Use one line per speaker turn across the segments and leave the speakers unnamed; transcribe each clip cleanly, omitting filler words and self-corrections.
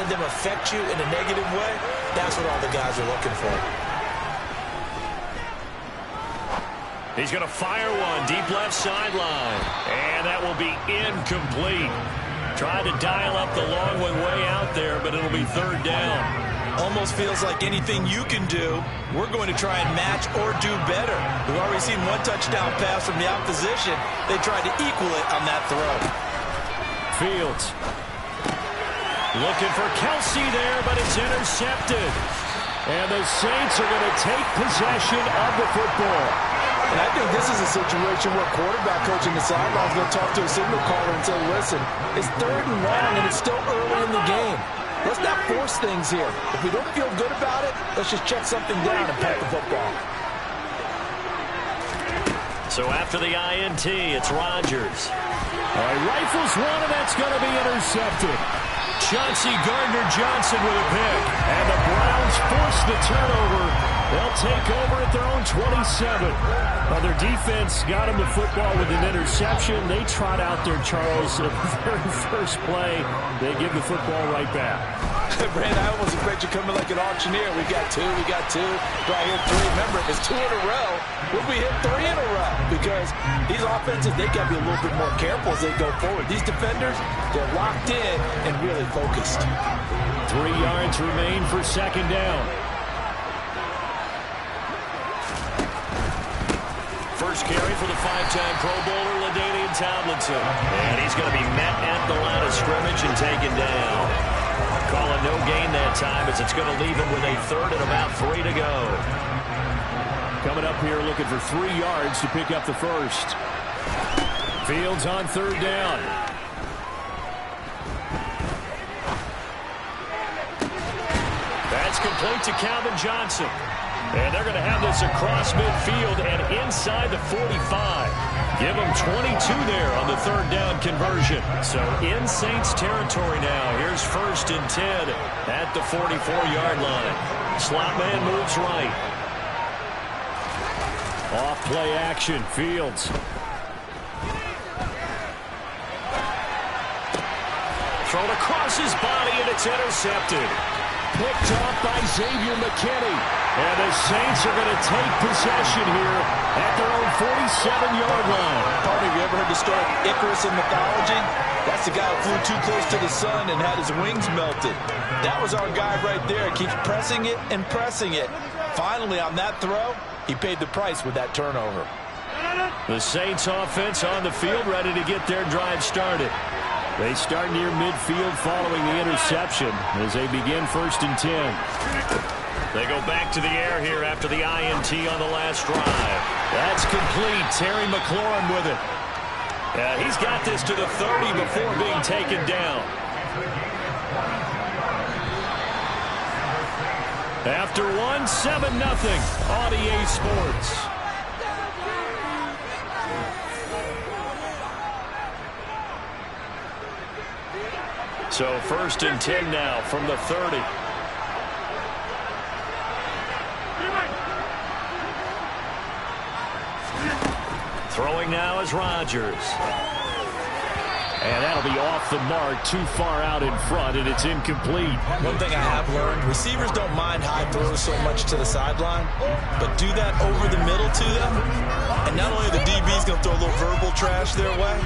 let them affect you in a negative way, that's what all the guys are looking for.
He's going to fire one deep left sideline. And that will be incomplete. Tried to dial up the long one way out there, but it'll be third down.
Almost feels like anything you can do, we're going to try and match or do better. We've already seen one touchdown pass from the opposition. They tried to equal it on that throw.
Fields. Looking for Kelsey there, but it's intercepted. And the Saints are going to take possession of the football.
And I think this is a situation where quarterback coach in the sideline is going to talk to a signal caller and say, listen, it's 3rd and long, and it's still early in the game. Let's not force things here. If we don't feel good about it, let's just check something down and punt the football.
So after the INT, it's Rodgers. All right, rifles one, and that's going to be intercepted. Chauncey Gardner-Johnson with a pick. And the Browns force the turnover. They'll take over at their own 27. Well, their defense got them the football with an interception. They trot out there, Charles, at the very first play. They give the football right back.
Brand, I almost expect you coming like an auctioneer. We got two. Do I hit 3? Remember, if it's 2 in a row, will we hit 3 in a row? Because these offenses, they got to be a little bit more careful as they go forward. These defenders, they're locked in and really focused.
3 yards remain for second down. First carry for the 5-time Pro Bowler, LaDainian Tomlinson. And he's going to be met at the line of scrimmage and taken down. Calling no gain that time as it's going to leave him with a 3rd and about 3 to go. Coming up here looking for 3 yards to pick up the first. Fields on 3rd down. That's complete to Calvin Johnson. And they're going to have this across midfield and inside the 45. Give them 22 there on the 3rd down conversion. So in Saints territory now. Here's 1st and 10 at the 44-yard line. Slot man moves right. Off play action. Fields. Thrown across his body and it's intercepted. Picked off by Xavier McKinney. And the Saints are going to take possession here at their own 47-yard line.
Barney, have you ever heard the story of Icarus in mythology? That's the guy who flew too close to the sun and had his wings melted. That was our guy right there. Keeps pressing it and pressing it. Finally, on that throw, he paid the price with that turnover.
The Saints offense on the field ready to get their drive started. They start near midfield following the interception as they begin 1st and 10. They go back to the air here after the INT on the last drive. That's complete. Terry McLaurin with it. He's got this to the 30 before being taken down. After one, 7-0 on EA Sports. So 1st and 10 now from the 30. Throwing now is Rodgers. And that'll be off the mark, too far out in front, and it's incomplete.
One thing I have learned, receivers don't mind high throws so much to the sideline, but do that over the middle to them, and not only are the DBs going to throw a little verbal trash their way,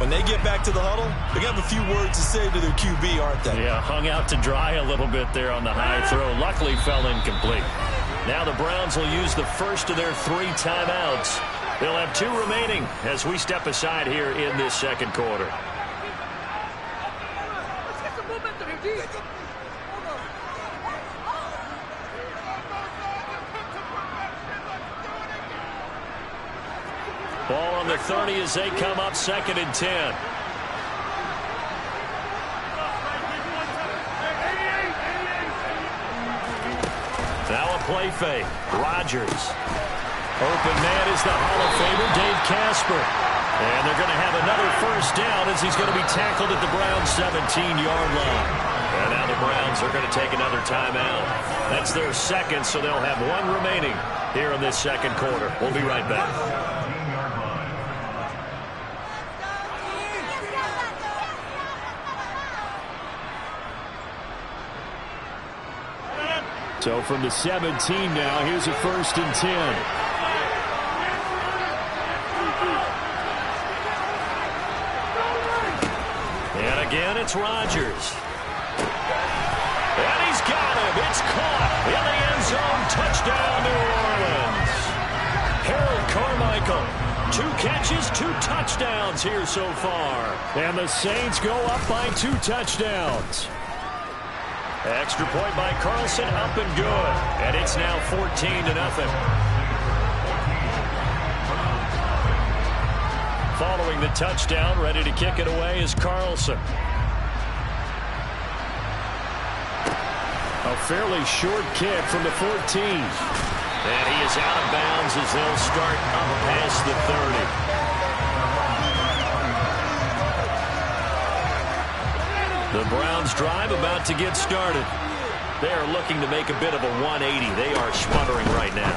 when they get back to the huddle, they're going to have a few words to say to their QB, aren't they?
Yeah, hung out to dry a little bit there on the high throw. Luckily fell incomplete. Now the Browns will use the first of their 3 timeouts. They'll have 2 remaining as we step aside here in this second quarter. Ball on the 30 as they come up 2nd and 10. Now a play fake. Rodgers. Open man is the Hall of Famer, Dave Casper. And they're going to have another first down as he's going to be tackled at the Browns' 17-yard line. And now the Browns are going to take another timeout. That's their second, so they'll have 1 remaining here in this second quarter. We'll be right back. So from the 17 now, here's a 1st and 10. And again, it's Rodgers. And he's got him. It's caught in the end zone. Touchdown, New Orleans. Harold Carmichael. 2 catches, 2 touchdowns here so far. And the Saints go up by 2 touchdowns. Extra point by Carlson, up and good. And it's now 14-0. Following the touchdown, ready to kick it away is Carlson. A fairly short kick from the 14. And he is out of bounds as they'll start up past the 30. The Browns drive about to get started. They are looking to make a bit of a 180. They are sputtering right now.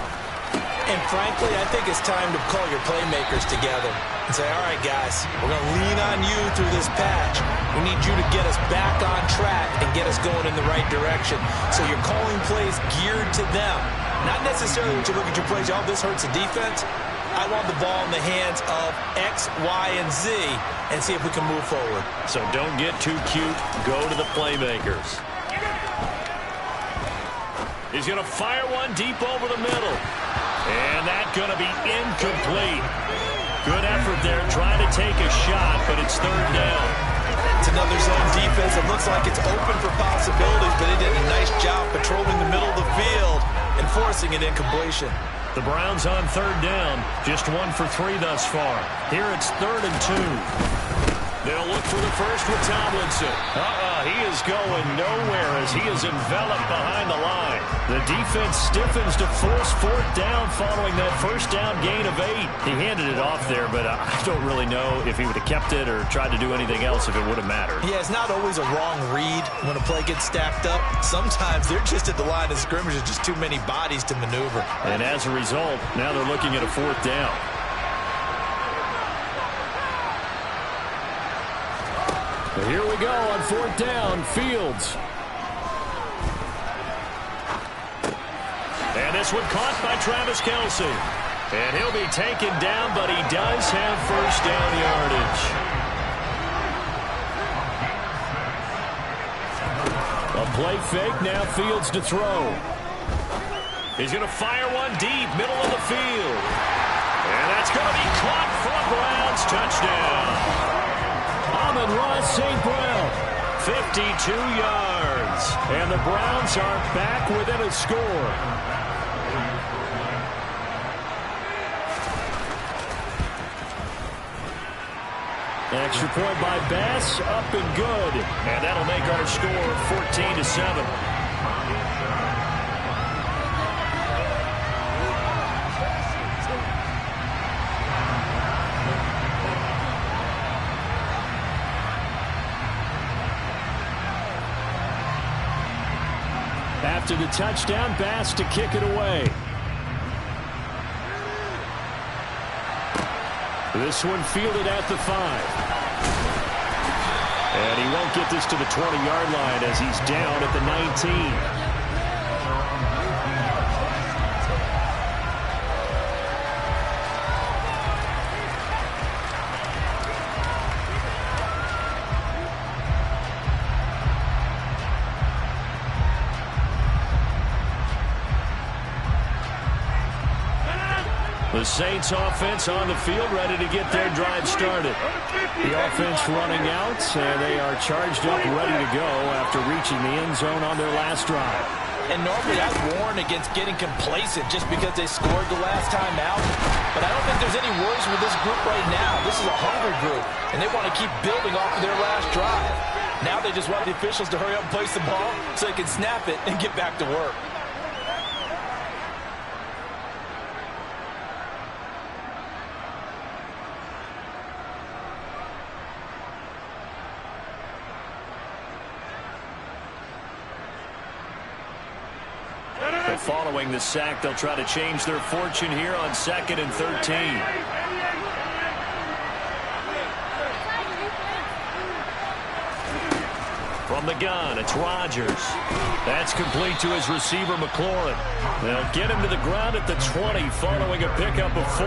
And frankly, I think it's time to call your playmakers together and say, all right, guys, we're going to lean on you through this patch. We need you to get us back on track and get us going in the right direction. So you're calling plays geared to them. Not necessarily when you look at your plays, oh, this hurts the defense. I want the ball in the hands of X, Y, and Z and see if we can move forward.
So don't get too cute. Go to the playmakers. He's going to fire one deep over the middle. And that's going to be incomplete. Good effort there trying to take a shot, but it's 3rd down.
It's another zone defense. It looks like it's open for possibilities, but he did a nice job patrolling the middle of the field and forcing an incompletion.
The Browns on 3rd down, just 1 for 3 thus far. Here it's 3rd and 2. They'll look for the first with Tomlinson. He is going nowhere as he is enveloped behind the line. The defense stiffens to force 4th down following that 1st down gain of 8. He handed it off there, but I don't really know if he would have kept it or tried to do anything else if it would have mattered.
Yeah, it's not always a wrong read when a play gets stacked up. Sometimes they're just at the line of scrimmage. There's just too many bodies to maneuver.
And as a result, now they're looking at a 4th down. Here we go on 4th down, Fields. And this one caught by Travis Kelce. And he'll be taken down, but he does have 1st down yardage. A play fake, now Fields to throw. He's going to fire one deep, middle of the field. And that's going to be caught for a Browns touchdown. Amon-Ra St. Brown, 52 yards. And the Browns are back within a score. Extra point by Bass, up and good. And that'll make our score 14-7. After the touchdown, Bass to kick it away. This one fielded at the 5. And he won't get this to the 20-yard line as he's down at the 19. The Saints offense on the field, ready to get their drive started. The offense running out, and they are charged up, ready to go after reaching the end zone on their last drive.
And normally I warn against getting complacent just because they scored the last time out. But I don't think there's any worries with this group right now. This is a hungry group, and they want to keep building off of their last drive. Now they just want the officials to hurry up and place the ball so they can snap it and get back to work.
Following the sack, they'll try to change their fortune here on 2nd and 13. From the gun, it's Rodgers. That's complete to his receiver, McLaurin. They'll get him to the ground at the 20 following a pickup of 4.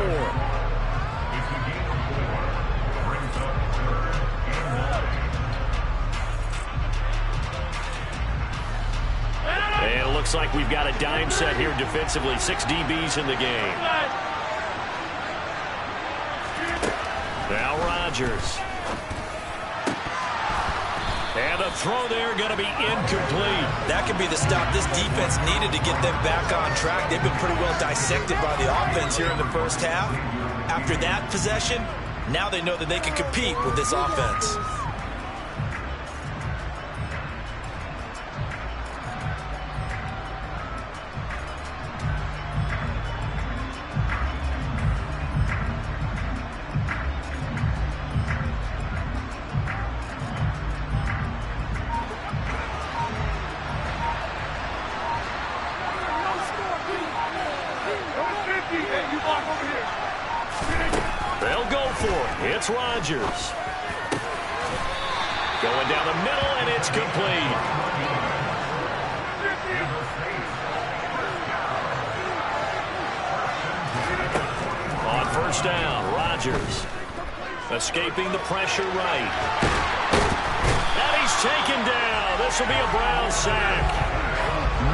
And it looks like we've got a dime set here defensively. 6 DBs in the game. Now Rodgers. And the throw there going to be incomplete.
That could be the stop this defense needed to get them back on track. They've been pretty well dissected by the offense here in the first half. After that possession, now they know that they can compete with this offense.
They'll go for it. It's Rodgers. Going down the middle, and it's complete. On first down, Rodgers. Escaping the pressure right. And he's taken down. This will be a Brown sack.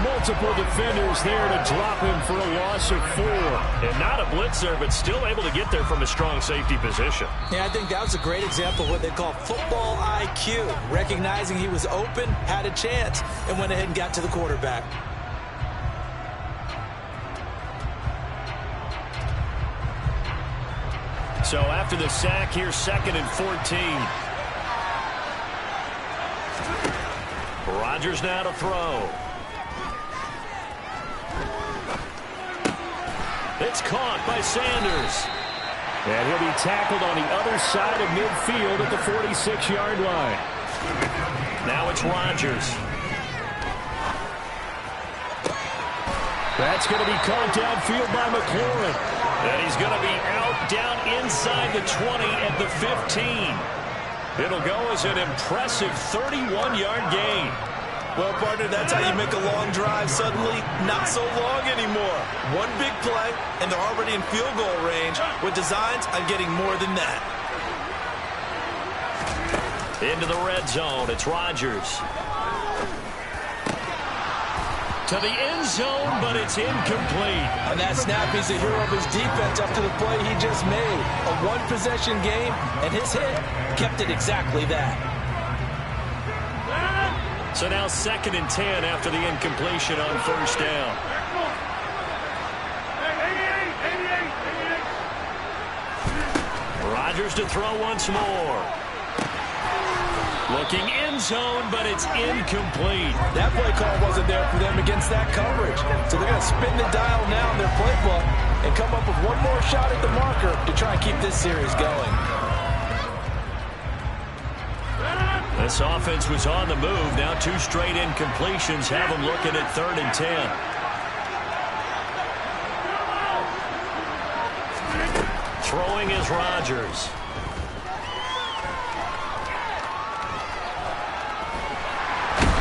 Multiple defenders there to drop him for a loss of 4. And not a blitzer, but still able to get there from a strong safety position.
Yeah, I think that was a great example of what they call football IQ. Recognizing he was open, had a chance, and went ahead and got to the quarterback.
So after the sack, here's 2nd and 14. Rodgers now to throw. It's caught by Sanders. And he'll be tackled on the other side of midfield at the 46-yard line. Now it's Rodgers. That's going to be caught downfield by McLaurin. And he's going to be out down inside the 20 at the 15. It'll go as an impressive 31-yard gain.
Well, partner, that's how you make a long drive suddenly not so long anymore. One big play, and they're already in field goal range with designs on getting more than that.
Into the red zone, it's Rodgers. To the end zone, but it's incomplete.
On that snap, he's a hero of his defense after the play he just made. A one-possession game, and his hit kept it exactly that.
So now 2nd and 10 after the incompletion on first down. Rodgers to throw once more. Looking end zone, but it's incomplete.
That play call wasn't there for them against that coverage. So they're going to spin the dial now in their playbook and come up with one more shot at the marker to try and keep this series going.
This offense was on the move. Now 2 straight incompletions have them looking at 3rd and 10. Throwing is Rodgers.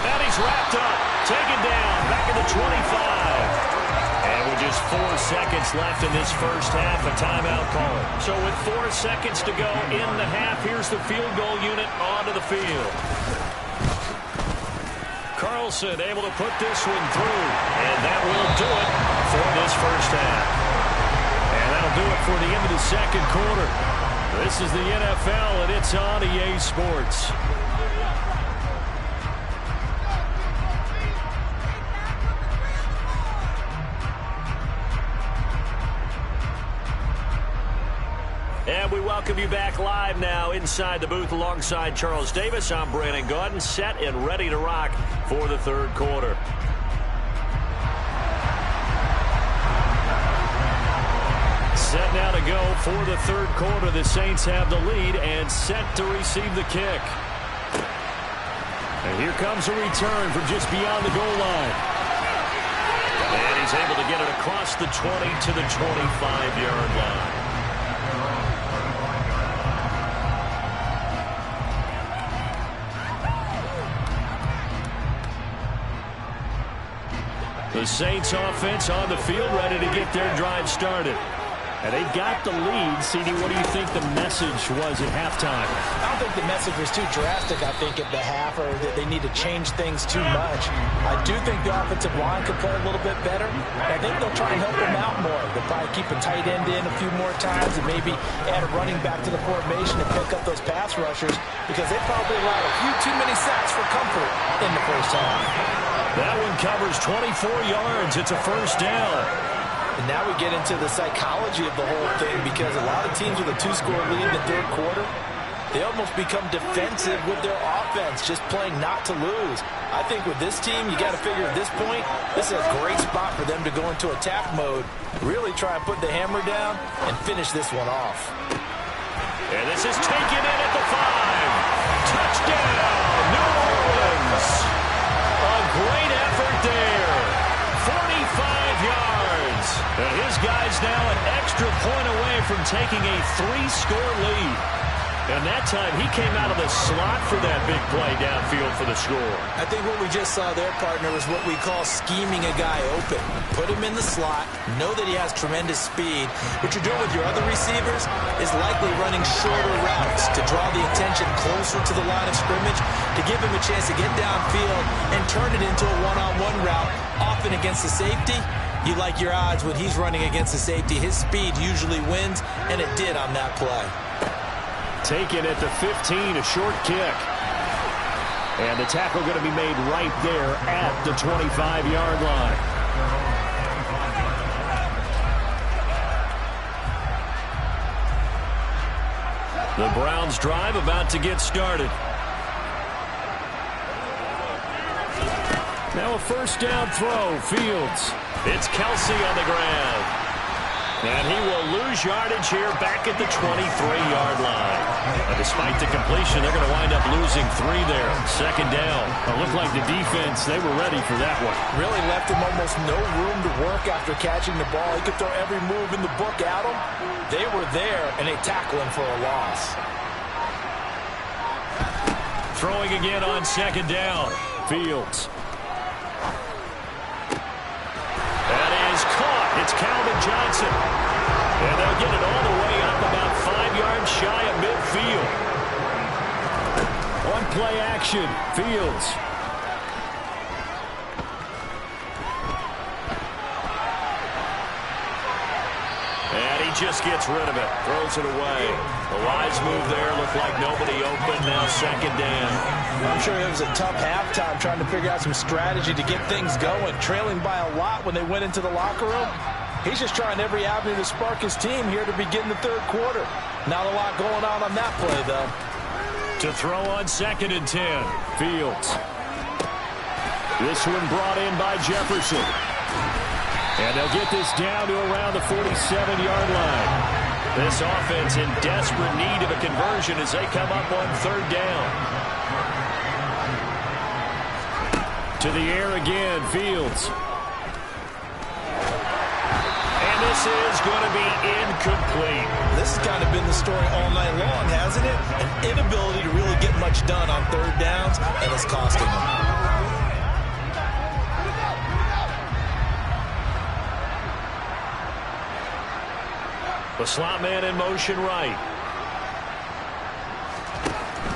And he's wrapped up. Taken down. Back at the 25. And with just 4 seconds left in this first half, a timeout call. So with 4 seconds to go in the half, here's the field goal unit onto the field. Carlson able to put this one through. And that will do it for this first half. And that'll do it for the end of the second quarter. This is the NFL, and it's on EA Sports. And we welcome you back live now inside the booth alongside Charles Davis. I'm Brandon Gaudin, set and ready to rock for the third quarter. Set now to go for the third quarter. The Saints have the lead and set to receive the kick. And here comes a return from just beyond the goal line. And he's able to get it across the 20 to the 25-yard line. The Saints offense on the field, ready to get their drive started. And they got the lead. CD, what do you think the message was at halftime?
I don't think the message was too drastic, I think, at the half, or that they need to change things too much. I do think the offensive line could play a little bit better. I think they'll try and help them out more. They'll probably keep a tight end in a few more times and maybe add a running back to the formation and pick up those pass rushers, because they probably allowed a few too many sacks for comfort in the first half.
That one covers 24 yards. It's a first down.
And now we get into the psychology of the whole thing, because a lot of teams with a 2-score lead in the third quarter, they almost become defensive with their offense, just playing not to lose. I think with this team, you got to figure at this point, this is a great spot for them to go into attack mode, really try and put the hammer down and finish this one off.
And this is taken in at the 5. Touchdown, New Orleans. A great effort there. 45 yards. And his guy's now an extra point away from taking a 3-score lead. And that time he came out of the slot for that big play downfield for the score.
I think what we just saw there, partner, was what we call scheming a guy open. Put him in the slot, know that he has tremendous speed. What you're doing with your other receivers is likely running shorter routes to draw the attention closer to the line of scrimmage, to give him a chance to get downfield and turn it into a one-on-one route, often against the safety. You like your odds when he's running against the safety. His speed usually wins, and it did on that play.
Taken at the 15, a short kick. And the tackle going to be made right there at the 25-yard line. The Browns drive about to get started. Now a first down throw, Fields. It's Kelsey on the ground. And he will lose yardage here back at the 23-yard line. And despite the completion, they're going to wind up losing 3 there. Second down. It looked like the defense, they were ready for that one.
Really left him almost no room to work after catching the ball. He could throw every move in the book at him. They were there, and they tackle him for a loss.
Throwing again on second down. Fields. That is caught. It's Calvin Johnson. And they'll get it all the way up about 5 yards shy of midfield. On play action, Fields. And he just gets rid of it. Throws it away. The wise move there. Looked like nobody open. Now second down.
I'm sure it was a tough halftime trying to figure out some strategy to get things going. Trailing by a lot when they went into the locker room. He's just trying every avenue to spark his team here to begin the third quarter. Not a lot going on that play, though.
To throw on second and 10. Fields. This one brought in by Jefferson. And they'll get this down to around the 47-yard line. This offense in desperate need of a conversion as they come up on third down. To the air again, Fields. And this is going to be incomplete.
This has kind of been the story all night long, hasn't it? An inability to really get much done on third downs, and it's costing them.
The slot man in motion right.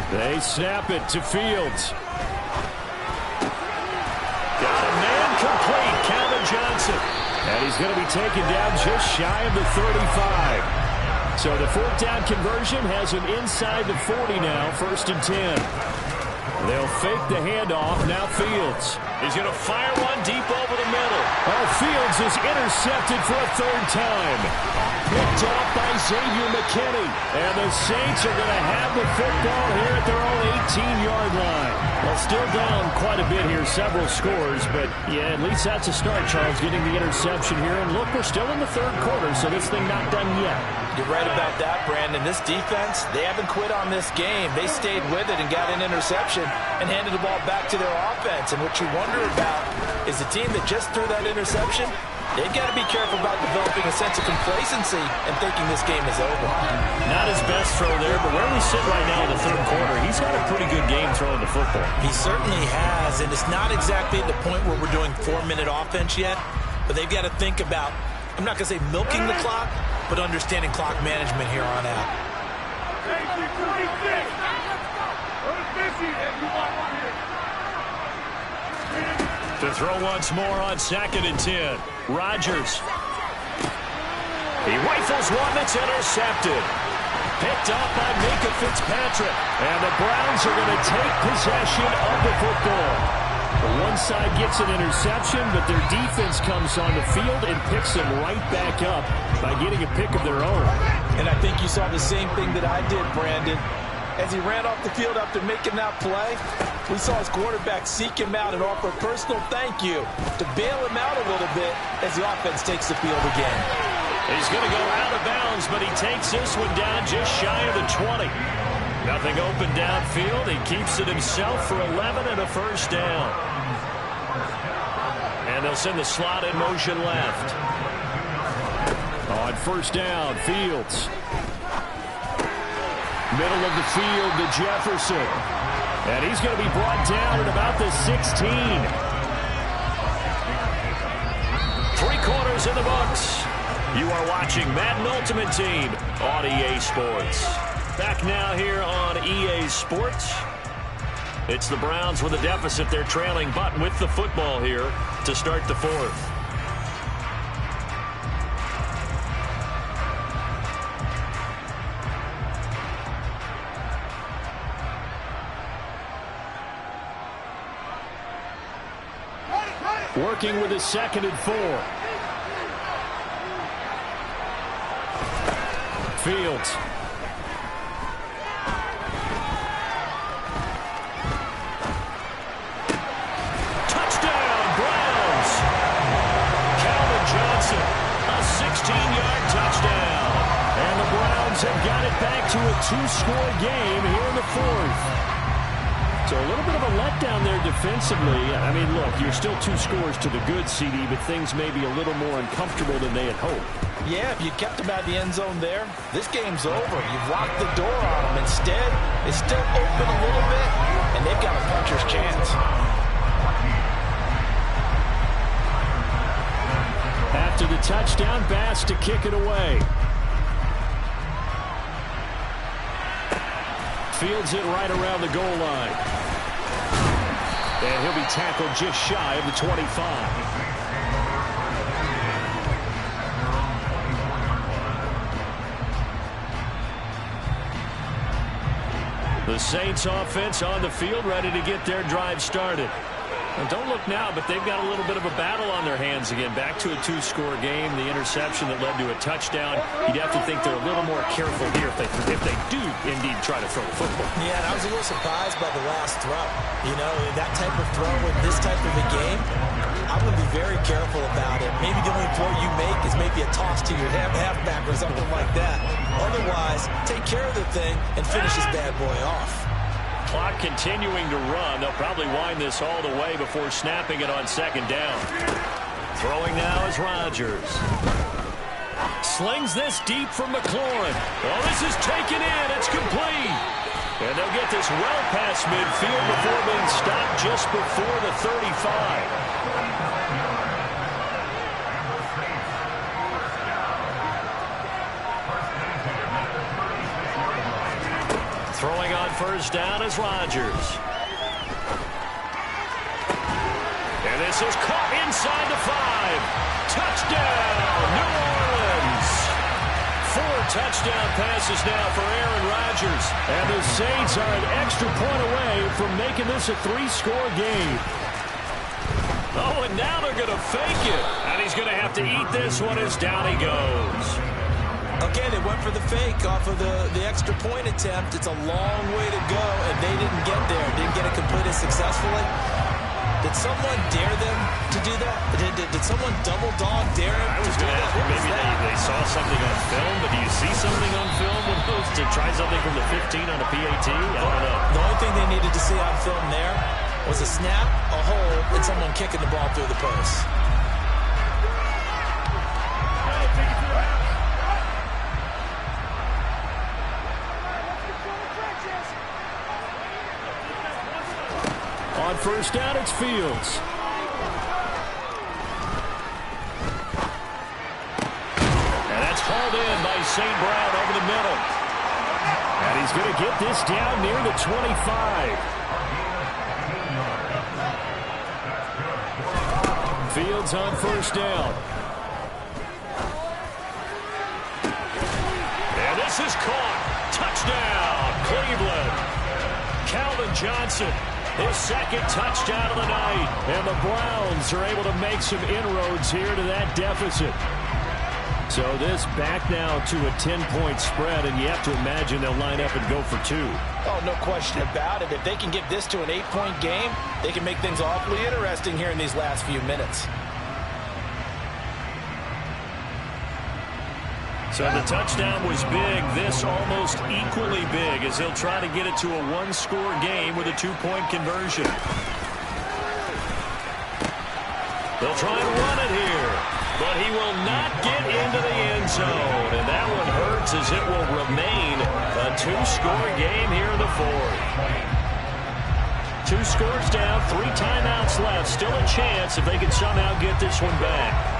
They snap it to Fields. Got a man complete, Calvin Johnson. And he's going to be taken down just shy of the 35. So the fourth down conversion has him inside the 40 now, first and 10. They'll fake the handoff, now Fields. He's going to fire one deep over the middle. Oh, Fields is intercepted for a third time. Picked off by Xavier McKinney. And the Saints are going to have the football here at their own 18-yard line. Well, still down quite a bit here, several scores. But, yeah, at least that's a start, Charles, getting the interception here. And look, we're still in the third quarter, so this thing not done yet.
You're right about that, Brandon. This defense, they haven't quit on this game. They stayed with it and got an interception and handed the ball back to their offense. And what you wonder about is the team that just threw that interception, They've got to be careful about developing a sense of complacency and thinking this game is over.
Not his best throw there, but where we sit right now in the third quarter, he's had a pretty good game throwing the football.
He certainly has, and it's not exactly at the point where we're doing 4-minute offense yet, but they've got to think about, I'm not going to say milking the clock, but understanding clock management here on out.
To throw once more on 2nd and 10. Rodgers. He rifles one that's intercepted. Picked up by Micah Fitzpatrick. And the Browns are going to take possession of the football. One side gets an interception, but their defense comes on the field and picks them right back up by getting a pick of their own.
And I think you saw the same thing that I did, Brandon. As he ran off the field after making that play, we saw his quarterback seek him out and offer a personal thank you to bail him out a little bit as the offense takes the field again.
He's going to go out of bounds, but he takes this one down just shy of the 20. Nothing open downfield. He keeps it himself for 11 and a first down. And they'll send the slot in motion left. On first down, Fields. Middle of the field to Jefferson. And he's going to be brought down at about the 16. 3/4 in the books. You are watching Madden Ultimate Team on EA Sports. Back now here on EA Sports. It's the Browns with a deficit. They're trailing, but with the football here to start the fourth. Working with his 2nd and 4. Fields. Touchdown, Browns. Calvin Johnson, a 16-yard touchdown. And the Browns have got it back to a 2-score game here in the fourth. So a little bit of a letdown there defensively. I mean, look, you're still 2 scores to the good, CD, but things may be a little more uncomfortable than they had hoped.
Yeah, if you kept him out of the end zone there, this game's over. You've locked the door on him. Instead, it's still open a little bit, and they've got a puncher's chance.
After the touchdown, Bass to kick it away. Fields it right around the goal line. And he'll be tackled just shy of the 25. The Saints offense on the field, ready to get their drive started. And don't look now, but they've got a little bit of a battle on their hands again. Back to a 2-score game. The interception that led to a touchdown. You'd have to think they're a little more careful here if they do indeed try to throw the football.
Yeah, and I was a little surprised by the last throw. You know, that type of throw in this type of a game, I'm going to be very careful about it. Maybe the only throw you make is maybe a toss to your halfback or something like that. Otherwise, take care of the thing and finish this bad boy off.
Clock continuing to run. They'll probably wind this all the way before snapping it on 2nd down. Throwing now is Rodgers. Slings this deep from McLaurin. Oh, this is taken in. It's complete. And they'll get this well past midfield before being stopped just before the 35. Throwing on first down is Rodgers. And this is caught inside the 5. Touchdown, New Orleans. 4 touchdown passes now for Aaron Rodgers. And the Saints are an extra point away from making this a 3-score game. Oh, and now they're going to fake it. And he's going to have to eat this one as down he goes.
Okay, they went for the fake off of the extra point attempt. It's a long way to go, and they didn't get there. Didn't get it completed successfully. Did someone dare them to do that? Did someone double dog dare them
to do that? Maybe they saw something on film, but do you see something on film when those to try something from the 15 on a PAT? I don't know.
The only thing they needed to see on film there was a snap, a hole, and someone kicking the ball through the post.
On first down, it's Fields. And that's hauled in by St. Brown over the middle. And he's going to get this down near the 25. Fields on first down. And this is caught. Touchdown, Cleveland. Calvin Johnson, his second touchdown of the night. And the Browns are able to make some inroads here to that deficit. So this back now to a 10-point spread, and you have to imagine they'll line up and go for two.
Oh, no question about it. If they can get this to an 8-point game, they can make things awfully interesting here in these last few minutes.
So the touchdown was big. This almost equally big as he'll try to get it to a one-score game with a 2-point conversion. They'll try and run it here, but he will not get into the end zone. And that one hurts as it will remain a 2-score game here in the fourth. 2 scores down, 3 timeouts left. Still a chance if they can somehow get this one back.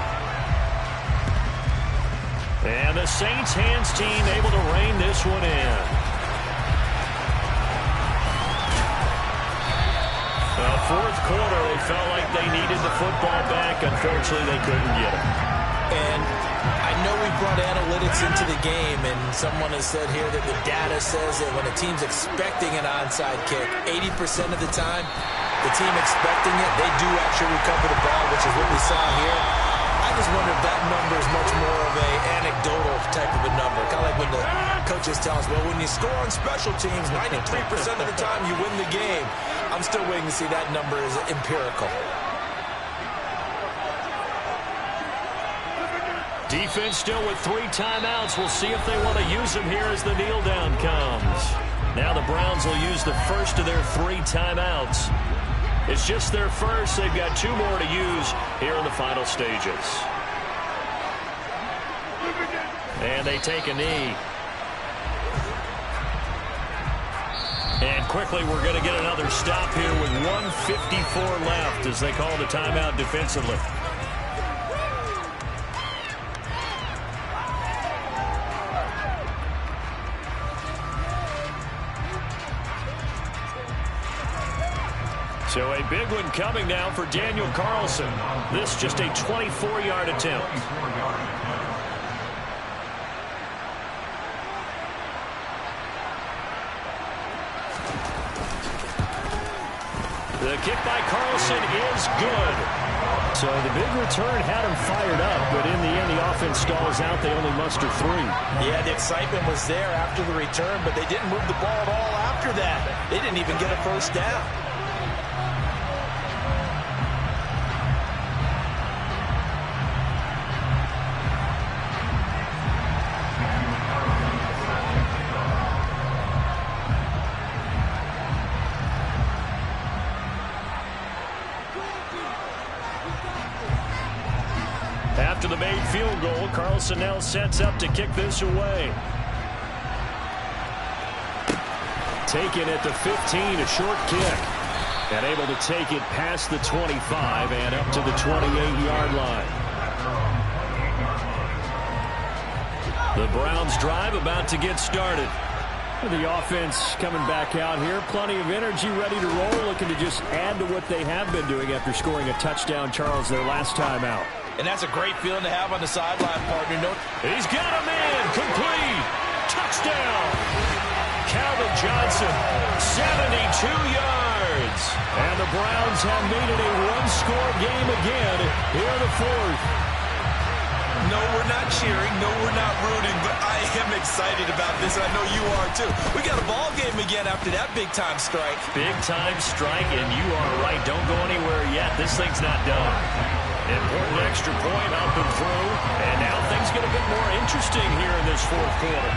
And the Saints hands team able to rein this one in. The fourth quarter, they felt like they needed the football back. Unfortunately, they couldn't get it.
And I know we brought analytics into the game, and someone has said here that the data says that when a team's expecting an onside kick, 80% of the time, the team expecting it, they do actually recover the ball, which is what we saw here. I just wonder if that number is much more of a anecdotal type of a number. Kind of like when the coaches tell us, well, when you score on special teams, 93% of the time you win the game. I'm still waiting to see that number is empirical.
Defense still with 3 timeouts. We'll see if they want to use them here as the kneel down comes. Now the Browns will use the first of their 3 timeouts. It's just their first. They've got 2 more to use here in the final stages. And they take a knee. And quickly we're going to get another stop here with 1:54 left as they call the timeout defensively. So a big one coming now for Daniel Carlson. This just a 24-yard attempt. The kick by Carlson is good. So the big return had him fired up, but in the end the offense stalls out. They only muster 3.
Yeah, the excitement was there after the return, but they didn't move the ball at all after that. They didn't even get a first down.
After the made field goal, Carlson now sets up to kick this away. Taken at the 15, a short kick. And able to take it past the 25 and up to the 28-yard line. The Browns drive about to get started. The offense coming back out here. Plenty of energy, ready to roll, looking to just add to what they have been doing after scoring a touchdown, Charles, their last time out.
And that's a great feeling to have on the sideline, partner.
He's got him in. Complete. Touchdown. Calvin Johnson, 72 yards. And the Browns have made it a one-score game again here in the fourth.
No, we're not cheering. No, we're not rooting. But I am excited about this, and I know you are too. We got a ball game again after that big-time strike.
Big-time strike, and you are right. Don't go anywhere yet. This thing's not done. Important extra point up and through. And now things get a bit more interesting here in this fourth quarter.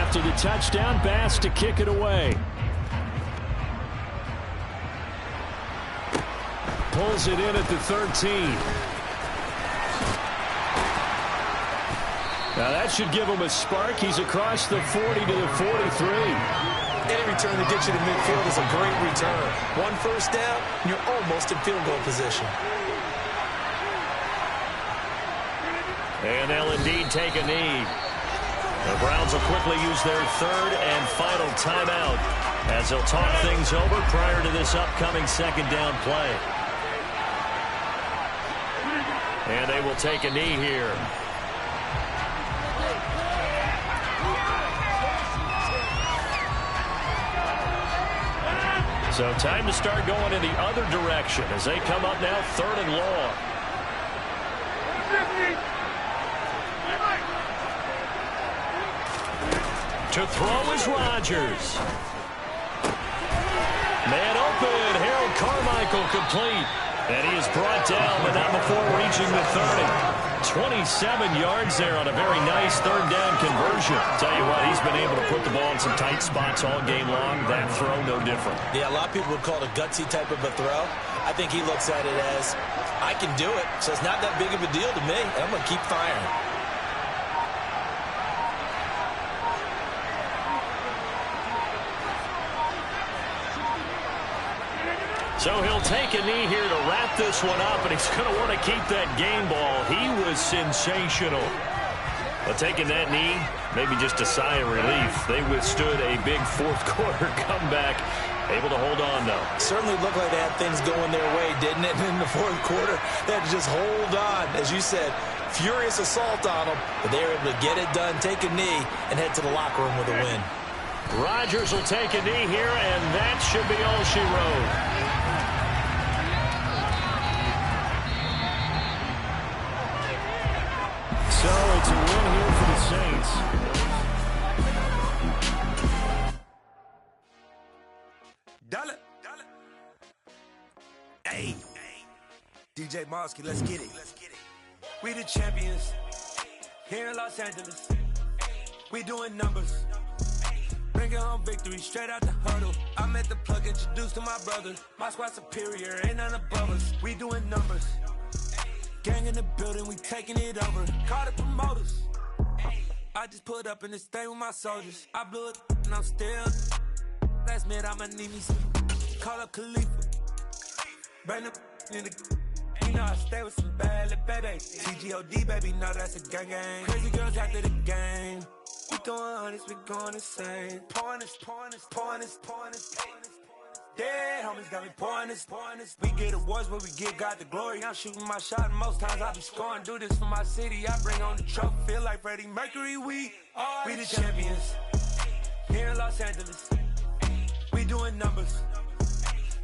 after the touchdown. Bass to kick it away. Pulls it in at the 13. Now that should give him a spark. He's across the 40 to the 43.
Any return to get you to midfield is a great return. One first down, and you're almost in field goal position.
And they'll indeed take a knee. The Browns will quickly use their third and final timeout as they'll talk things over prior to this upcoming second down play. And they will take a knee here. So time to start going in the other direction as they come up now third and long. To throw is Rodgers. Man open. Harold Carmichael complete. And he is brought down, but not before reaching the 30. 27 yards there on a very nice third down conversion. Tell you what, he's been able to put the ball in some tight spots all game long. That throw, no different.
Yeah, a lot of people would call it a gutsy type of a throw. I think he looks at it as, I can do it, so it's not that big of a deal to me, and I'm going to keep firing.
So he'll take a knee here to wrap this one up, and he's going to want to keep that game ball. He was sensational. But taking that knee, maybe just a sigh of relief. They withstood a big fourth quarter comeback. Able to hold on, though.
Certainly looked like they had things going their way, didn't it? In the fourth quarter, they had to just hold on. As you said, furious assault on them, but they were able to get it done, take a knee, and head to the locker room with a win.
Rodgers will take a knee here, and that should be all she wrote. So it's a win here for the Saints.
Dollar. Hey. DJ Mosky, let's get it. We the champions here in Los Angeles. We doing numbers. Bringing home victory straight out the huddle. I'm at the plug, introduced to my brother. My squad superior, ain't none above us. We doing numbers. Gang in the building, we taking it over. Call the promoters. I just put up in this thing with my soldiers. I blew it and I'm still. Last minute I'ma need me some. Call up Khalifa. Bring them in the. You know I stay with some bad little baby. TGOD baby, no that's a gang gang. Crazy girls after the game. We throwing hundreds, we going insane. Pouring this. Dead homies got me pouring this. We get awards, but we give God the glory. I'm shooting my shot, and most times I be scoring. Do this for my city, I bring on the trophy. Feel like Freddie Mercury, we the champions. Here in Los Angeles, we doing numbers.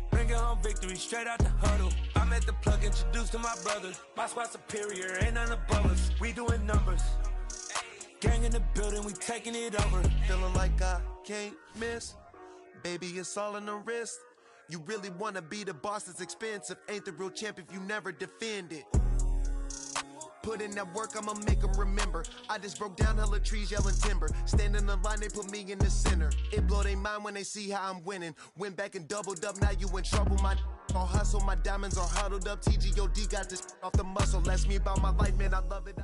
Bringing home victory straight out the huddle. I'm at the plug, introduced to my brother. My squad superior, ain't none above us. We doing numbers. Gang in the building, we taking it over.
Feeling like I can't miss. Baby, it's all in the wrist. You really wanna be the boss, it's expensive. Ain't the real champ if you never defend it. Put in that work, I'ma make them remember. I just broke down hella trees, yelling timber. Stand in the line, they put me in the center. It blow their mind when they see how I'm winning. Went back and doubled up, now you in trouble. My all hustle, my diamonds are huddled up. TGOD got this off the muscle. Ask me about my life, man, I love it.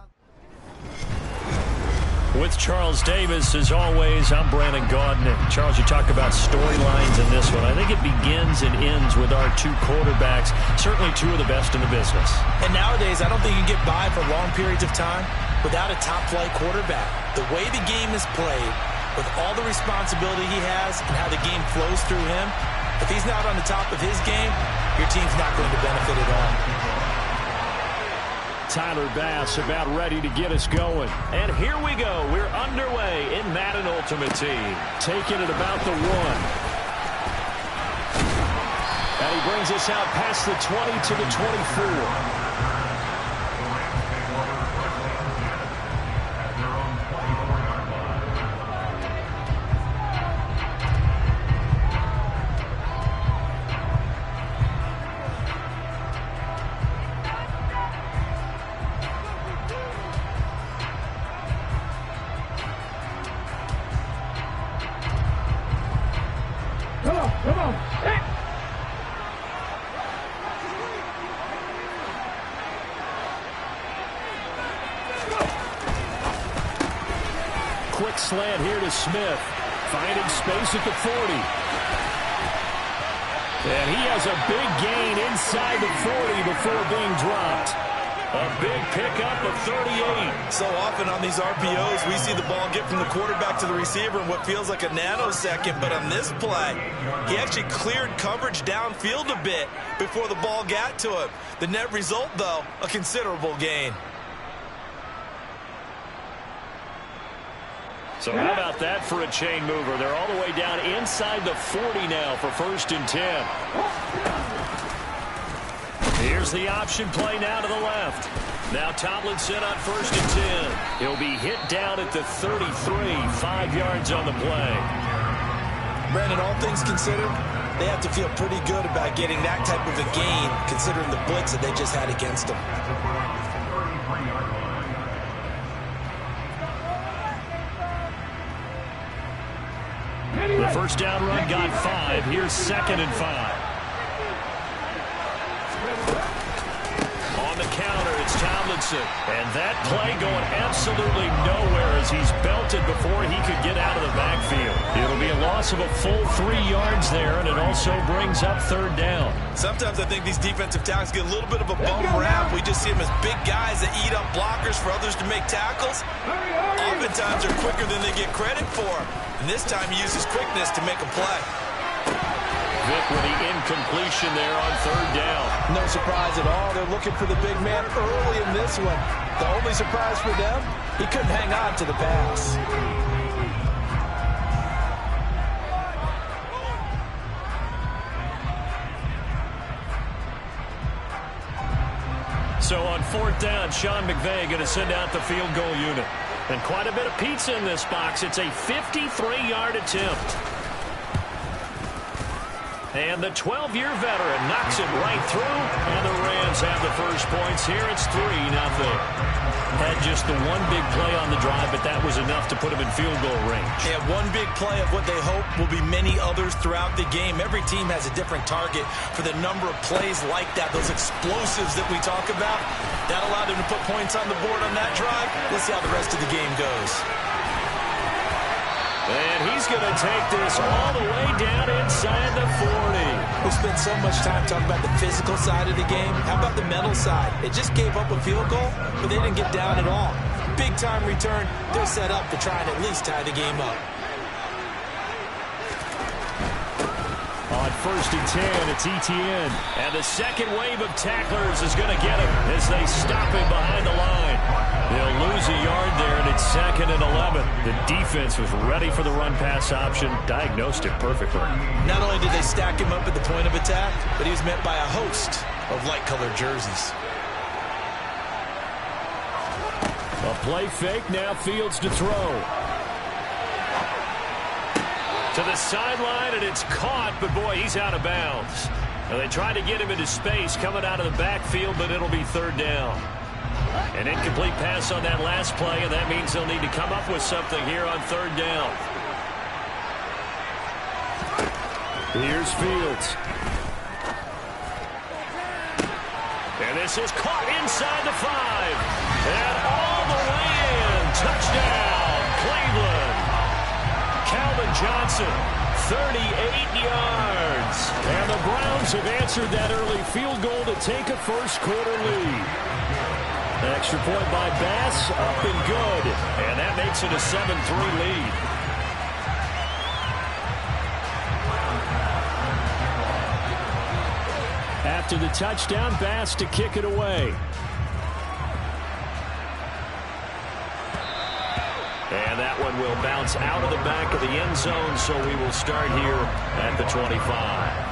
With Charles Davis, as always, I'm Brandon Gaudin. Charles, you talk about storylines in this one. I think it begins and ends with our two quarterbacks, certainly two of the best in the business.
And nowadays, I don't think you can get by for long periods of time without a top-flight quarterback. The way the game is played, with all the responsibility he has and how the game flows through him, if he's not on the top of his game, your team's not going to benefit at all.
Tyler Bass about ready to get us going. And here we go. We're underway in Madden Ultimate Team. Taking it about the 1. And he brings us out past the 20 to the 24. quick slant here to Smith. Finding space at the 40. And he has a big gain inside the 40 before being dropped. A big pickup of 38.
So often on these RPOs, we see the ball get from the quarterback to the receiver in what feels like a nanosecond. But on this play, he actually cleared coverage downfield a bit before the ball got to him. The net result, though, a considerable gain.
So how about that for a chain mover? They're all the way down inside the 40 now for 1st and 10. Here's the option play now to the left. Now Tomlinson on 1st and 10. He'll be hit down at the 33, 5 yards on the play.
Brandon, all things considered, they have to feel pretty good about getting that type of a gain, considering the blitz that they just had against them.
The first down run got 5. Here's 2nd and 5. On the counter, it's Tomlinson. And that play going absolutely nowhere as he's belted before he could get out of the backfield. It'll be a loss of a full 3 yards there, and it also brings up 3rd down.
Sometimes I think these defensive tackles get a little bit of a bum rap. We just see them as big guys that eat up blockers for others to make tackles. Oftentimes they're quicker than they get credit for. And this time he uses quickness to make a play.
Vic with the incompletion there on 3rd down.
No surprise at all. They're looking for the big man early in this one. The only surprise for them, he couldn't hang on to the pass.
So on 4th down, Sean McVay going to send out the field goal unit. And quite a bit of pizza in this box. It's a 53-yard attempt. And the 12-year veteran knocks it right through. And the Rams have the first points here. It's 3-0. Had just the one big play on the drive, but that was enough to put him in field goal range.
Yeah, one big play of what they hope will be many others throughout the game. Every team has a different target for the number of plays like that, those explosives that we talk about. That allowed them to put points on the board on that drive. Let's see how the rest of the game goes.
And he's going to take this all the way down inside the 40.
We spent so much time talking about the physical side of the game. How about the mental side? They just gave up a field goal, but they didn't get down at all. Big time return. They're set up to try and at least tie the game up.
On 1st and 10, it's Etienne. And the second wave of tacklers is going to get him as they stop him behind the line. They'll lose a yard there, and it's 2nd and 11. The defense was ready for the run-pass option, diagnosed it perfectly.
Not only did they stack him up at the point of attack, but he was met by a host of light-colored jerseys.
A play fake, now Fields to throw. To the sideline, and it's caught, but boy, he's out of bounds. Now, they tried to get him into space coming out of the backfield, but it'll be 3rd down. An incomplete pass on that last play, and that means they'll need to come up with something here on 3rd down. Here's Fields. And this is caught inside the 5. And all the way in. Touchdown, Cleveland. Calvin Johnson, 38 yards. And the Browns have answered that early field goal to take a first-quarter lead. Extra point by Bass, up and good. And that makes it a 7-3 lead. After the touchdown, Bass to kick it away. And that one will bounce out of the back of the end zone, so we will start here at the 25.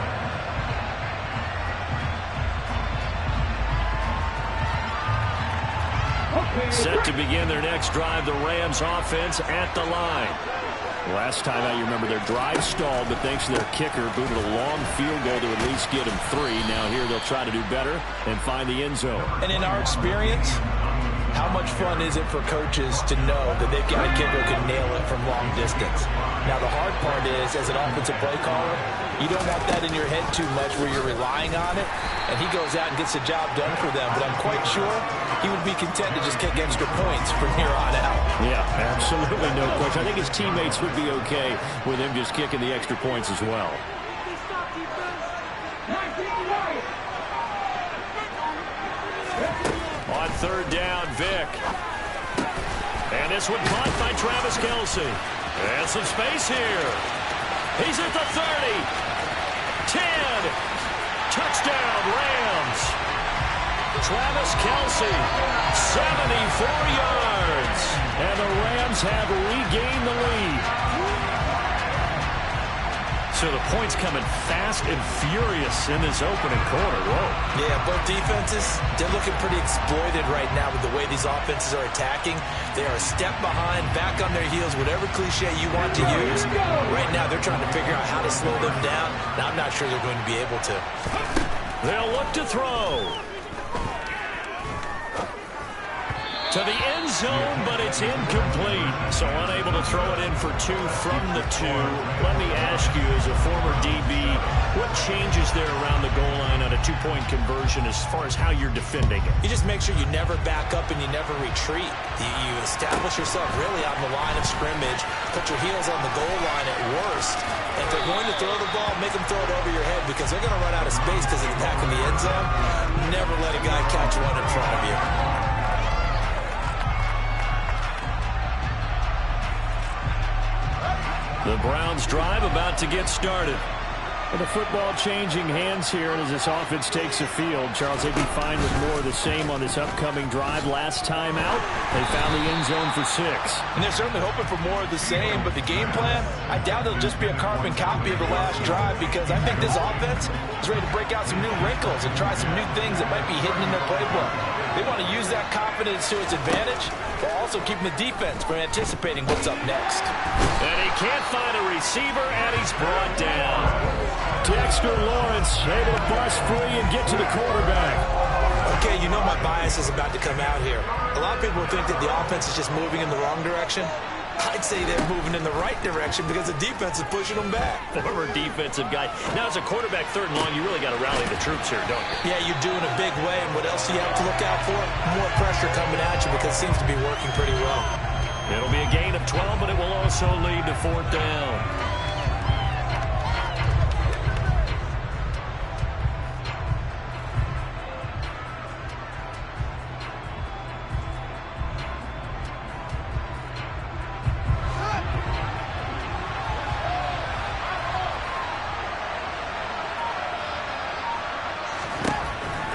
Set to begin their next drive, the Rams offense at the line. Last time out, you remember their drive stalled, but thanks to their kicker, booted a long field goal to at least get them 3. Now here they'll try to do better and find the end zone.
And in our experience, how much fun is it for coaches to know that they've got a kicker who can nail it from long distance? Now the hard part is, as an offensive play caller, You don't want that in your head too much where you're relying on it, and he goes out and gets the job done for them. But I'm quite sure he would be content to just kick extra points from here on out.
Yeah, absolutely no question. I think his teammates would be okay with him just kicking the extra points as well. On third down, Vic. And this one caught by Travis Kelce. And some space here. He's at the 30. 10. Touchdown, Rams. Travis Kelce, 74 yards. And the Rams have regained the lead. So the points coming fast and furious in this opening quarter. Whoa.
Yeah, both defenses, they're looking pretty exploited right now with the way these offenses are attacking. They are a step behind, back on their heels, whatever cliche you want to use. Right now, they're trying to figure out how to slow them down, and I'm not sure they're going to be able to.
They'll look to throw. To the end zone, but it's incomplete. So unable to throw it in for 2 from the 2. Let me ask you, as a former DB, what changes there around the goal line on a 2-point conversion as far as how you're defending it?
You just make sure you never back up and you never retreat. You establish yourself really on the line of scrimmage, put your heels on the goal line at worst. And if they're going to throw the ball, make them throw it over your head because they're going to run out of space because of the back of the end zone. Never let a guy catch one in front of you.
The Browns drive about to get started. And the football changing hands here as this offense takes the field. Charles, they'd be fine with more of the same on this upcoming drive. Last time out, they found the end zone for 6.
And they're certainly hoping for more of the same, but the game plan, I doubt it'll just be a carbon copy of the last drive because I think this offense is ready to break out some new wrinkles and try some new things that might be hidden in their playbook. They want to use that confidence to its advantage, while also keeping the defense from anticipating what's up next.
And he can't find a receiver, and he's brought down. Dexter Lawrence able to bust free and get to the quarterback.
Okay, you know my bias is about to come out here. A lot of people think that the offense is just moving in the wrong direction. I'd say they're moving in the right direction because the defense is pushing them back.
Former defensive guy. Now, as a quarterback, 3rd and long, you really got to rally the troops here, don't you?
Yeah, you do in a big way. And what else do you have to look out for? More pressure coming at you because it seems to be working pretty well.
It'll be a gain of 12, but it will also lead to 4th down.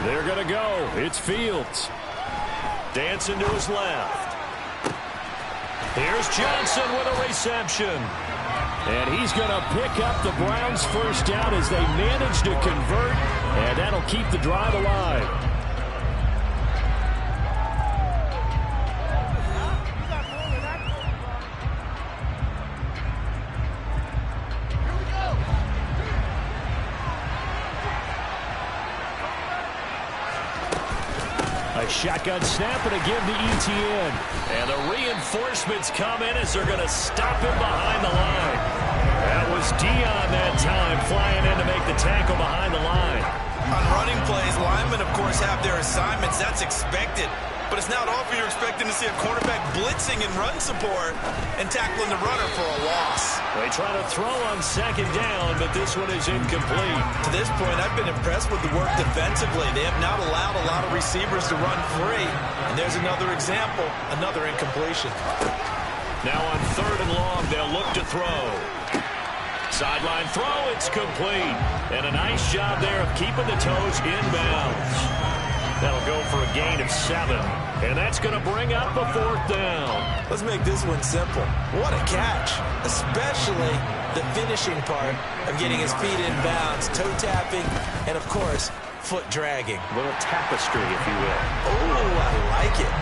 They're going to go. It's Fields. Dancing to his left. Here's Johnson with a reception. And he's going to pick up the Browns' first down as they manage to convert. And that'll keep the drive alive. A shotgun snap and a give to ETN. And the reinforcements come in as they're going to stop him behind the line. That was Dion that time flying in to make the tackle behind the line.
On running plays, linemen, of course, have their assignments. That's expected. But it's not often you're expecting to see a cornerback blitzing in run support and tackling the runner for a loss.
They try to throw on 2nd down, but this one is incomplete.
To this point, I've been impressed with the work defensively. They have not allowed a lot of receivers to run free. And there's another example, another incompletion.
Now on 3rd and long, they'll look to throw. Sideline throw, it's complete. And a nice job there of keeping the toes inbounds. That'll go for a gain of 7. And that's going to bring up a 4th down.
Let's make this one simple. What a catch. Especially the finishing part of getting his feet in bounds, toe tapping, and of course, foot dragging.
A little tapestry, if you will.
Oh, I like it.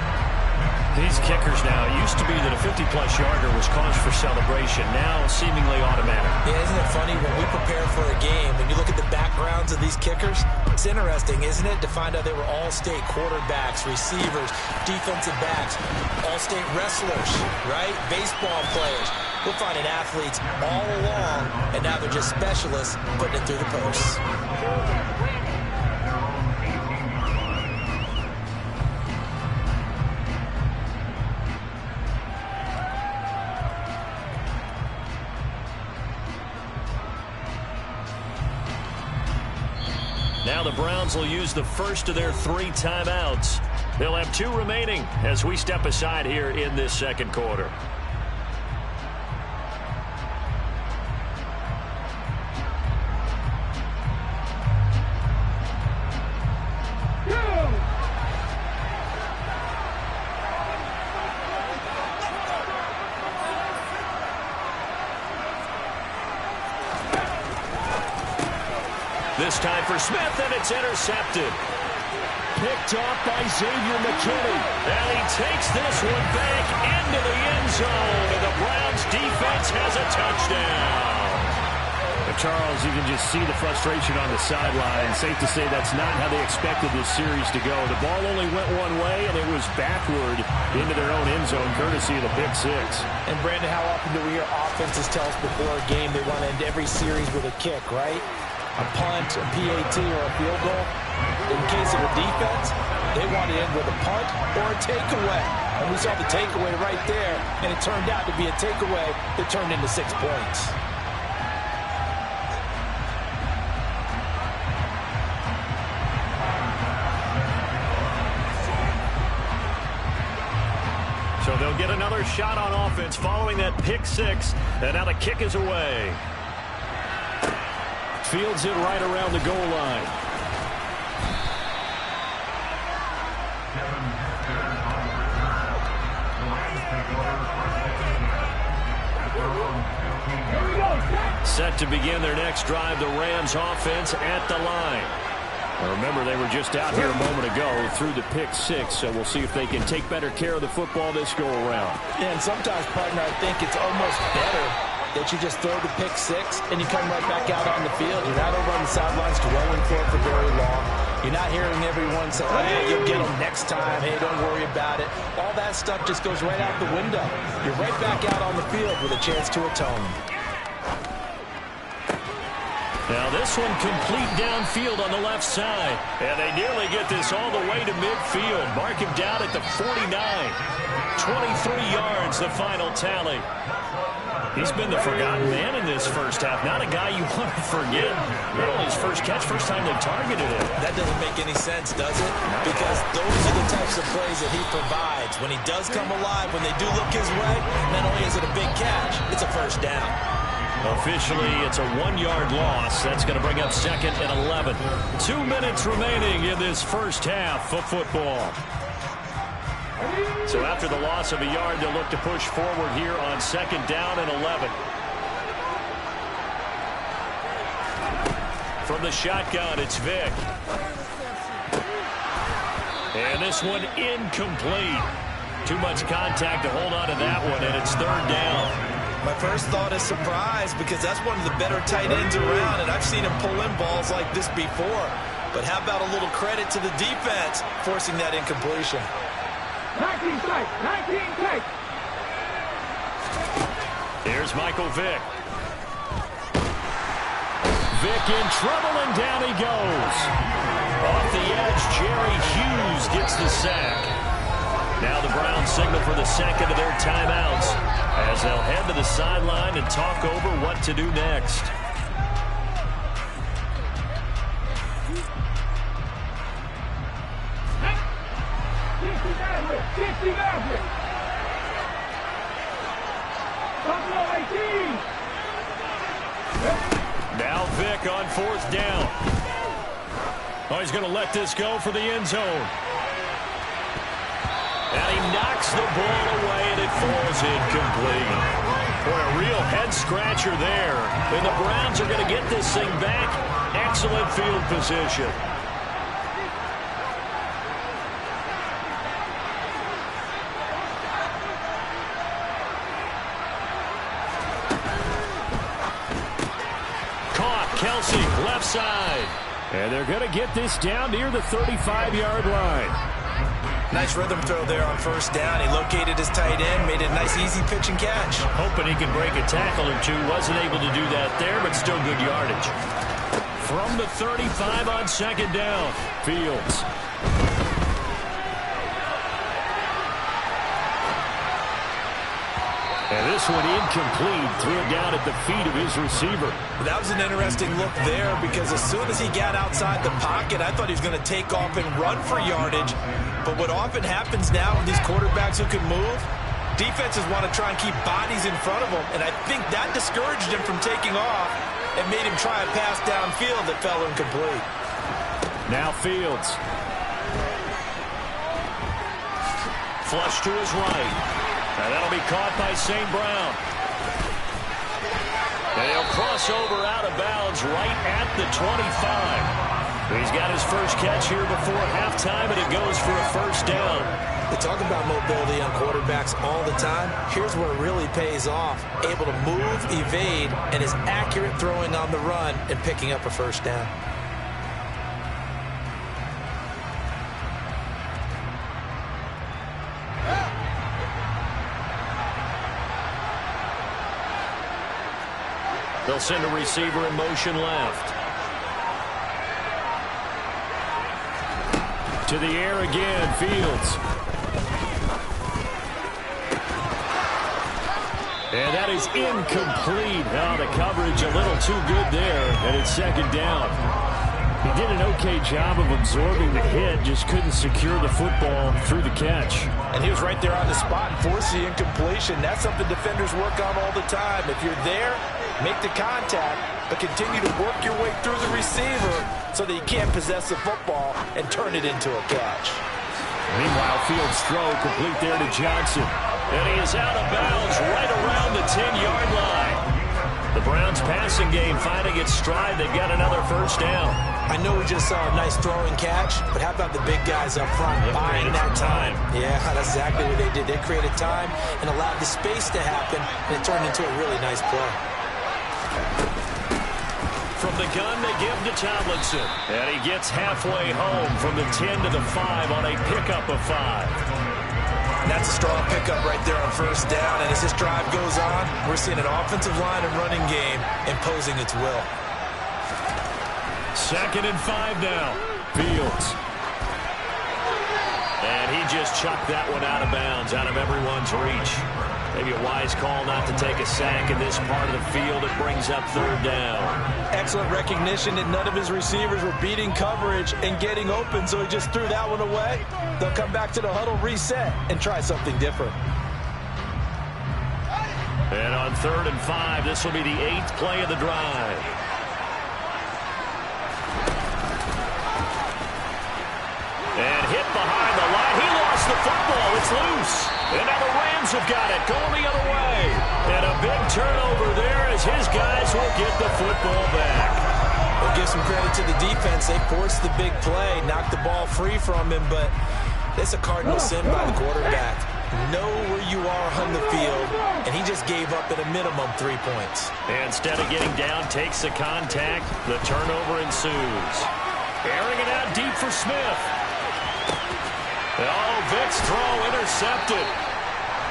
These kickers now, it used to be that a 50-plus yarder was cause for celebration. Now, seemingly automatic.
Yeah, isn't it funny when we prepare for a game, when you look at the backgrounds of these kickers, it's interesting, isn't it, to find out they were all-state quarterbacks, receivers, defensive backs, all-state wrestlers, right? Baseball players. We're finding athletes all along, and now they're just specialists putting it through the posts.
Now the Browns will use the first of their 3 timeouts. They'll have 2 remaining as we step aside here in this second quarter. This time for Smith, and it's intercepted. Picked off by Xavier McKinney. And he takes this one back into the end zone, and the Browns defense has a touchdown.
Charles, you can just see the frustration on the sideline. Safe to say that's not how they expected this series to go. The ball only went one way, and it was backward into their own end zone, courtesy of the pick 6.
And, Brandon, how often do we hear offenses tell us before a game they want to end every series with a kick, right? A punt, a PAT, or a field goal. In case of a defense, they want to end with a punt or a takeaway. And we saw the takeaway right there, and it turned out to be a takeaway that turned into 6 points.
So they'll get another shot on offense following that pick 6, and now the kick is away.
Fields it right around the goal line.
Set to begin their next drive, the Rams offense at the line.
Now remember, they were just out here a moment ago through the pick 6, so we'll see if they can take better care of the football this go around.
Yeah, and sometimes, partner, I think it's almost better that you just throw the pick 6 and you come right back out on the field. You're not over on the sidelines dwelling for it for very long. You're not hearing everyone say, hey, you'll get them next time. Hey, don't worry about it. All that stuff just goes right out the window. You're right back out on the field with a chance to atone.
Now this one complete downfield on the left side. And they nearly get this all the way to midfield. Mark him down at the 49. 23 yards, the final tally. He's been the forgotten man in this first half. Not a guy you want to forget. Not only his first catch, first time they targeted him.
That doesn't make any sense, does it? Because those are the types of plays that he provides. When he does come alive, when they do look his way, not only is it a big catch, it's a first down.
Officially, it's a 1-yard loss. That's going to bring up second and 11. 2 minutes remaining in this first half of football. So after the loss of a yard, they'll look to push forward here on second down and 11. From the shotgun, it's Vick. And this one incomplete. Too much contact to hold on to that one, and it's third down.
My first thought is surprise, because that's one of the better tight ends around, and I've seen him pull in balls like this before. But how about a little credit to the defense forcing that incompletion?
19 strike, 19 strike.
Here's Michael Vick. Vick in trouble, and down he goes. Off the edge, Jerry Hughes gets the sack. Now the Browns signal for the second of their timeouts as they'll head to the sideline and talk over what to do next. Now Vick on fourth down. Oh, he's going to let this go for the end zone. And he knocks the ball away, and it falls incomplete. Boy, a real head-scratcher there. And the Browns are going to get this thing back. Excellent field position. Caught, Kelsey, left side.
And they're going to get this down near the 35-yard line.
Nice rhythm throw there on first down. He located his tight end, made it a nice easy pitch and catch.
Hoping he can break a tackle or two. Wasn't able to do that there, but still good yardage. From the 35 on second down, Fields. And this one incomplete. Threw it down at the feet of his receiver.
That was an interesting look there because as soon as he got outside the pocket, I thought he was going to take off and run for yardage. But what often happens now with these quarterbacks who can move, defenses want to try and keep bodies in front of them. And I think that discouraged him from taking off and made him try a pass downfield that fell incomplete.
Now Fields. Flush to his right. And that'll be caught by St. Brown. And he'll cross over out of bounds right at the 25. He's got his first catch here before halftime, and it goes for a first down.
They talk about mobility on quarterbacks all the time. Here's where it really pays off. Able to move, evade, and is accurate throwing on the run and picking up a first down.
They'll send a receiver in motion left. To the air again, Fields. And that is incomplete. Now the coverage a little too good there, and it's second down. He did an okay job of absorbing the hit, just couldn't secure the football through the catch.
And he was right there on the spot and forced the incompletion. That's something defenders work on all the time. If you're there, make the contact, but continue to work your way through the receiver so that you can't possess the football and turn it into a catch.
Meanwhile, Fields' throw complete there to Johnson. And he is out of bounds right around the 10-yard line. The Browns' passing game finding its stride. They've got another first down.
I know we just saw a nice throwing catch, but how about the big guys up front buying that time? Yeah, that's exactly what they did. They created time and allowed the space to happen, and it turned into a really nice play.
From the gun, they give to Tomlinson. And he gets halfway home from the 10 to the 5 on a pickup of 5.
That's a strong pickup right there on first down. And as this drive goes on, we're seeing an offensive line and running game imposing its will.
Second and 5 now. Fields. And he just chucked that one out of bounds, out of everyone's reach. Maybe a wise call not to take a sack in this part of the field. It brings up third down.
Excellent recognition that none of his receivers were beating coverage and getting open, so he just threw that one away. They'll come back to the huddle, reset, and try something different.
And on third and 5, this will be the 8th play of the drive. And hit behind the line. He lost the football. It's loose. And now the Rams have got it, going the other way. And a big turnover there as his guys will get the football back.
We'll give some credit to the defense. They forced the big play, knocked the ball free from him, but it's a cardinal sin by the quarterback. Know where you are on the field, and he just gave up at a minimum 3 points.
And instead of getting down, takes the contact. The turnover ensues. Airing it out deep for Smith. Oh, Vick's throw intercepted.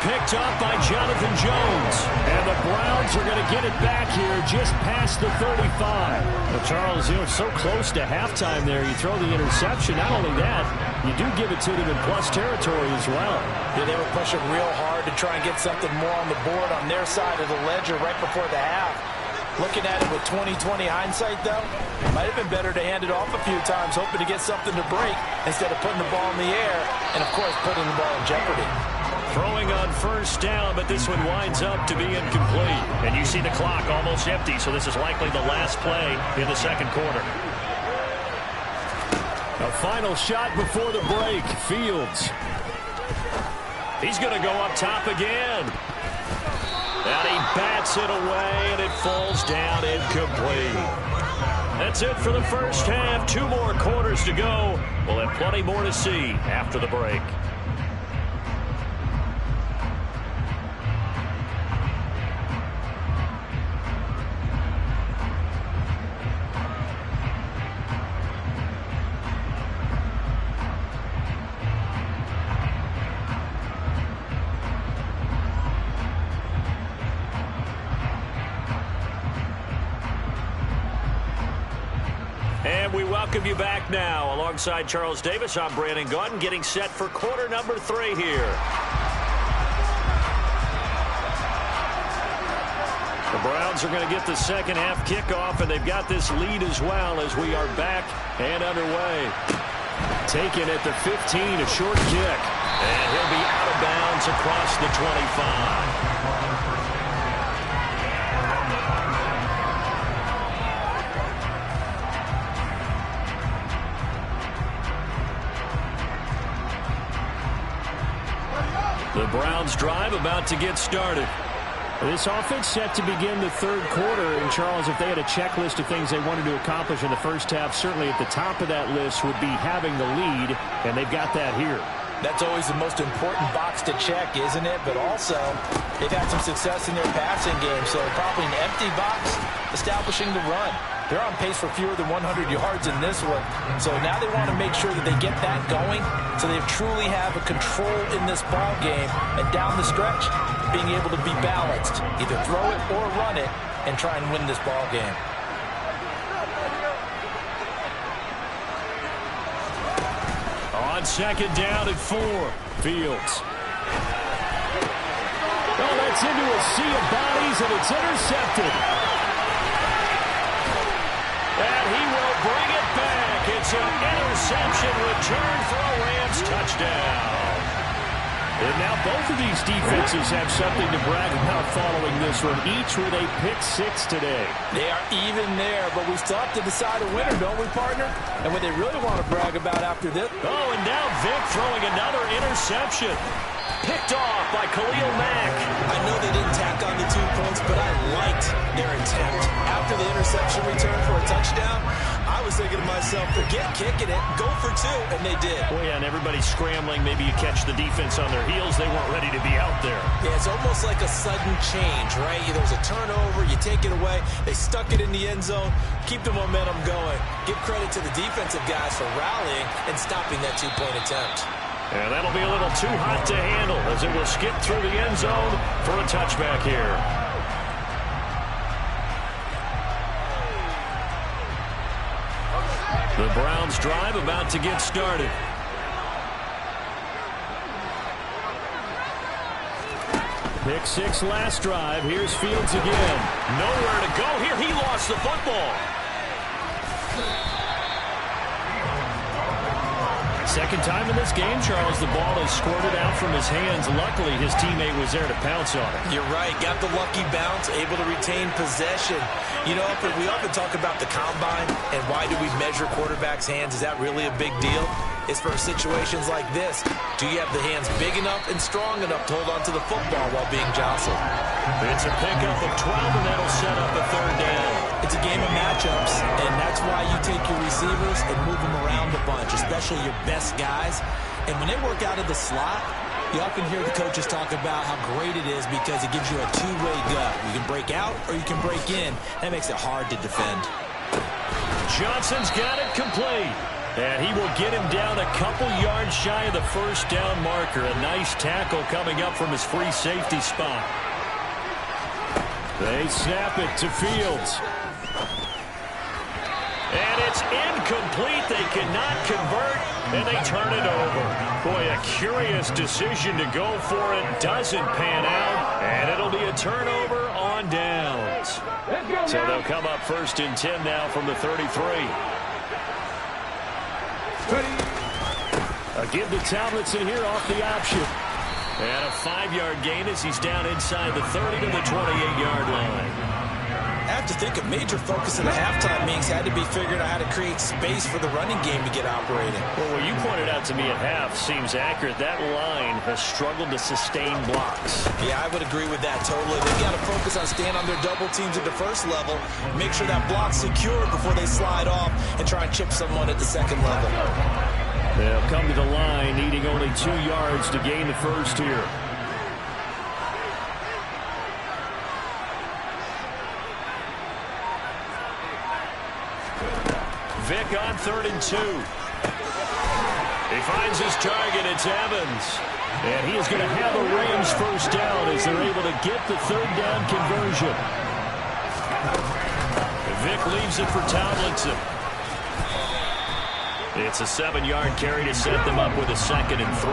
Picked up by Jonathan Jones. And the Browns are going to get it back here just past the 35. Well, Charles, so close to halftime there. You throw the interception. Not only that, you do give it to them in plus territory as well.
Yeah, they were pushing real hard to try and get something more on the board on their side of the ledger right before the half. Looking at it with 20/20 hindsight, though, might have been better to hand it off a few times, hoping to get something to break instead of putting the ball in the air and, of course, putting the ball in jeopardy.
Throwing on first down, but this one winds up to be incomplete. And you see the clock almost empty, so this is likely the last play in the second quarter. A final shot before the break. Fields. He's going to go up top again. And he bats it away, and it falls down incomplete. That's it for the first half. 2 more quarters to go. We'll have plenty more to see after the break. And we welcome you back now. Alongside Charles Davis, I'm Brandon Gaudin, getting set for quarter number 3 here. The Browns are going to get the second half kickoff, and they've got this lead as well as we are back and underway. Taken at the 15, a short kick. And he'll be out of bounds across the 25. The Browns drive about to get started.
This offense set to begin the third quarter. And, Charles, if they had a checklist of things they wanted to accomplish in the first half, certainly at the top of that list would be having the lead, and they've got that here.
That's always the most important box to check, isn't it? But also, they've had some success in their passing game, so probably an empty box establishing the run. They're on pace for fewer than 100 yards in this one, so now they want to make sure that they get that going so they truly have a control in this ball game, and down the stretch, being able to be balanced, either throw it or run it, and try and win this ball game.
On second down at 4, Fields.
Oh, that's into a sea of bodies, and it's intercepted.
And he will bring it back. It's an interception return for a Rams touchdown. And now both of these defenses have something to brag about following this one, each with a pick 6 today.
They are even there, but we still have to decide a winner, don't we, partner? And what they really want to brag about after this.
Oh, and now Vic throwing another interception. Picked off by Khalil Mack.
I know they didn't tack on the 2 points, but I liked their attempt. After the interception return for a touchdown, I was thinking to myself, forget kicking it, go for 2, and they did.
Oh, yeah, and everybody's scrambling. Maybe you catch the defense on their heels. They weren't ready to be out there.
Yeah, it's almost like a sudden change, right? There's a turnover, you take it away, they stuck it in the end zone, keep the momentum going. Give credit to the defensive guys for rallying and stopping that 2-point attempt.
And that'll be a little too hot to handle as it will skip through the end zone for a touchback here. The Browns drive about to get started.
Pick 6 last drive. Here's Fields again.
Nowhere to go here. He lost the football.
Second time in this game, Charles, the ball is squirted out from his hands. Luckily, his teammate was there to pounce on it.
You're right. Got the lucky bounce, able to retain possession. You know, we often talk about the combine and why do we measure quarterbacks' hands. Is that really a big deal? It's for situations like this. Do you have the hands big enough and strong enough to hold on to the football while being jostled?
It's a pickup of 12, and that'll set up a third down.
It's a game of matchups, and that's why you take your receivers and move them around a bunch, especially your best guys. And when they work out of the slot, you often hear the coaches talk about how great it is because it gives you a two-way gut. You can break out or you can break in. That makes it hard to defend.
Johnson's got it complete. And he will get him down a couple yards shy of the first down marker. A nice tackle coming up from his free safety spot.
They snap it to Fields.
And it's incomplete. They cannot convert, and they turn it over. Boy, a curious decision to go for it. Doesn't pan out, and it'll be a turnover on downs. So they'll come up first and 10 now from the 33.
Give the Tomlinson here off the option.
And a 5-yard gain as he's down inside the 30 to the 28-yard line.
I have to think a major focus in the halftime meetings had to be figuring out how to create space for the running game to get operating.
Well, what you pointed out to me at half seems accurate. That line has struggled to sustain blocks.
Yeah, I would agree with that totally. They've got to focus on staying on their double teams at the first level, make sure that block's secured before they slide off and try and chip someone at the second level.
They'll come to the line, needing only 2 yards to gain the first here.
Vic on 3rd and 2. He finds his target. It's Evans.
And he is going to have a Rams first down as they're able to get the 3rd down conversion.
Vic leaves it for Tomlinson. It's a 7-yard carry to set them up with a 2nd and 3.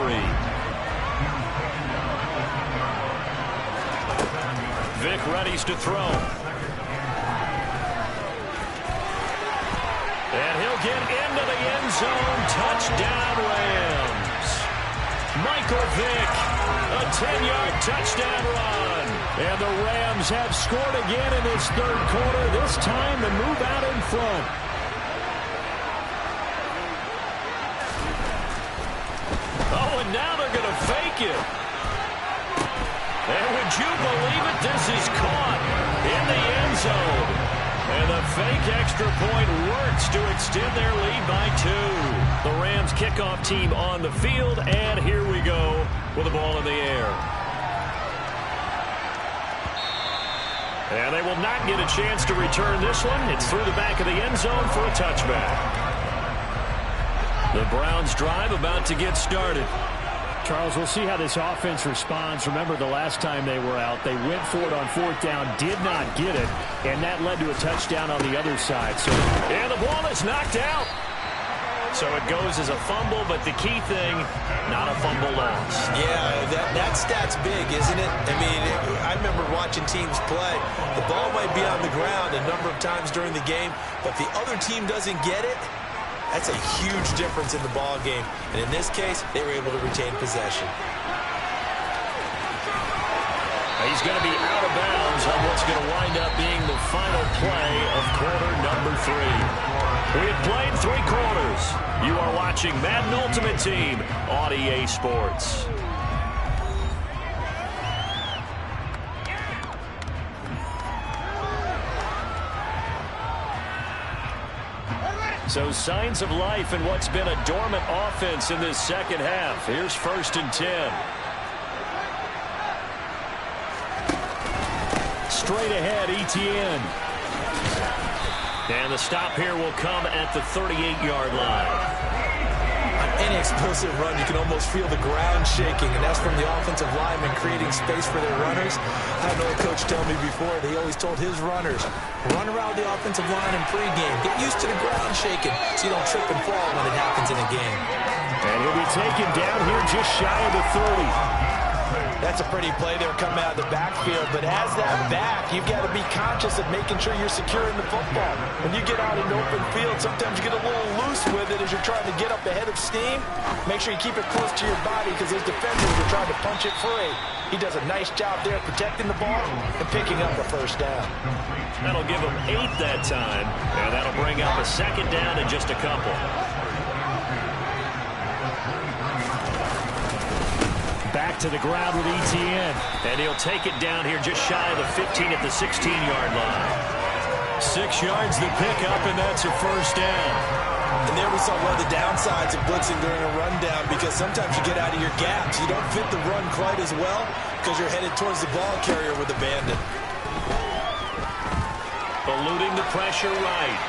Vic readies to throw. And he'll get into the end zone. Touchdown, Rams. Michael Vick, a 10-yard touchdown run. And the Rams have scored again in this 3rd quarter, this time to move out in front. Oh, and now they're going to fake it. And would you believe it? This is caught in the end zone. And the fake extra point works to extend their lead by 2. The Rams kickoff team on the field, and here we go with the ball in the air. And they will not get a chance to return this one. It's through the back of the end zone for a touchback. The Browns drive about to get started.
Charles, we'll see how this offense responds. Remember, the last time they were out, they went for it on 4th down, did not get it, and that led to a touchdown on the other side.
And the ball is knocked out. So it goes as a fumble, but the key thing, not a fumble loss.
Yeah, that stat's big, isn't it? I mean, I remember watching teams play. The ball might be on the ground a number of times during the game, but the other team doesn't get it. That's a huge difference in the ball game. And in this case, they were able to retain possession.
He's going to be out of bounds on what's going to wind up being the final play of quarter number 3. We have played 3 quarters. You are watching Madden Ultimate Team on EA Sports. So signs of life in what's been a dormant offense in this 2nd half. Here's 1st and 10. Straight ahead, Etienne. And the stop here will come at the 38-yard line.
On any explosive run, you can almost feel the ground shaking, and that's from the offensive linemen creating space for their runners. I had an old coach tell me before that he always told his runners, run around the offensive line in pregame. Get used to the ground shaking so you don't trip and fall when it happens in a game.
And he'll be taken down here just shy of the 30.
That's a pretty play there coming out of the backfield, but as that back, you've got to be conscious of making sure you're securing the football. When you get out in open field, sometimes you get a little loose with it as you're trying to get up ahead of steam. Make sure you keep it close to your body because those defenders are trying to punch it free. He does a nice job there protecting the ball and picking up a 1st down.
That'll give him 8 that time, and that'll bring up a 2nd down in just a couple.
Back to the ground with Etienne.
And he'll take it down here just shy of the 15 at the 16-yard line. 6 yards the pickup, and that's a 1st down.
And there we saw one of the downsides of blitzing during a rundown because sometimes you get out of your gaps. You don't fit the run quite as well because you're headed towards the ball carrier with a bandit.
Eluding the pressure right.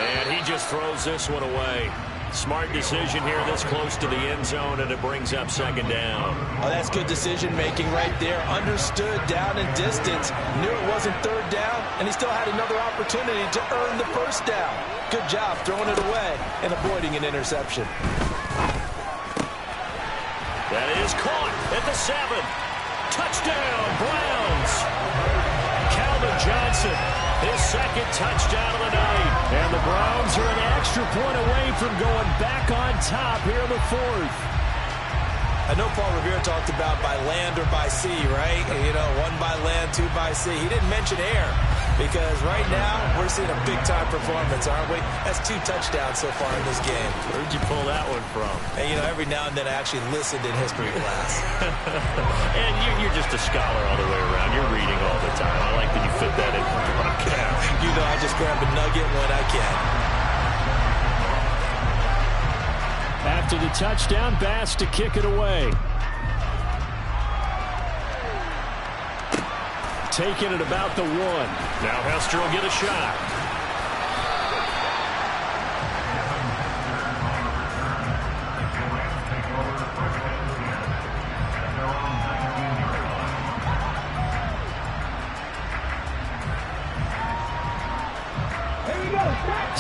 And he just throws this one away. Smart decision here this close to the end zone, and it brings up 2nd down.
Oh, that's good decision-making right there. Understood down and distance. Knew it wasn't 3rd down, and he still had another opportunity to earn the 1st down. Good job throwing it away and avoiding an interception.
That is caught at the 7. Touchdown, Browns. Calvin Johnson, his 2nd touchdown of the night.
And the Browns are an extra point away from going back on top here in the 4th.
I know Paul Revere talked about by land or by sea, right? You know, 1 by land, 2 by sea. He didn't mention air because right now we're seeing a big-time performance, aren't we? That's 2 touchdowns so far in this game.
Where'd you pull that one from?
And, you know, every now and then I actually listened in history class.
And you're just a scholar all the way around. You're reading all the time. I like that you fit that in for the podcast.
You know, I just grab a nugget when I can.
After the touchdown, Bass to kick it away. Taking it about the 1.
Now Hester will get a shot.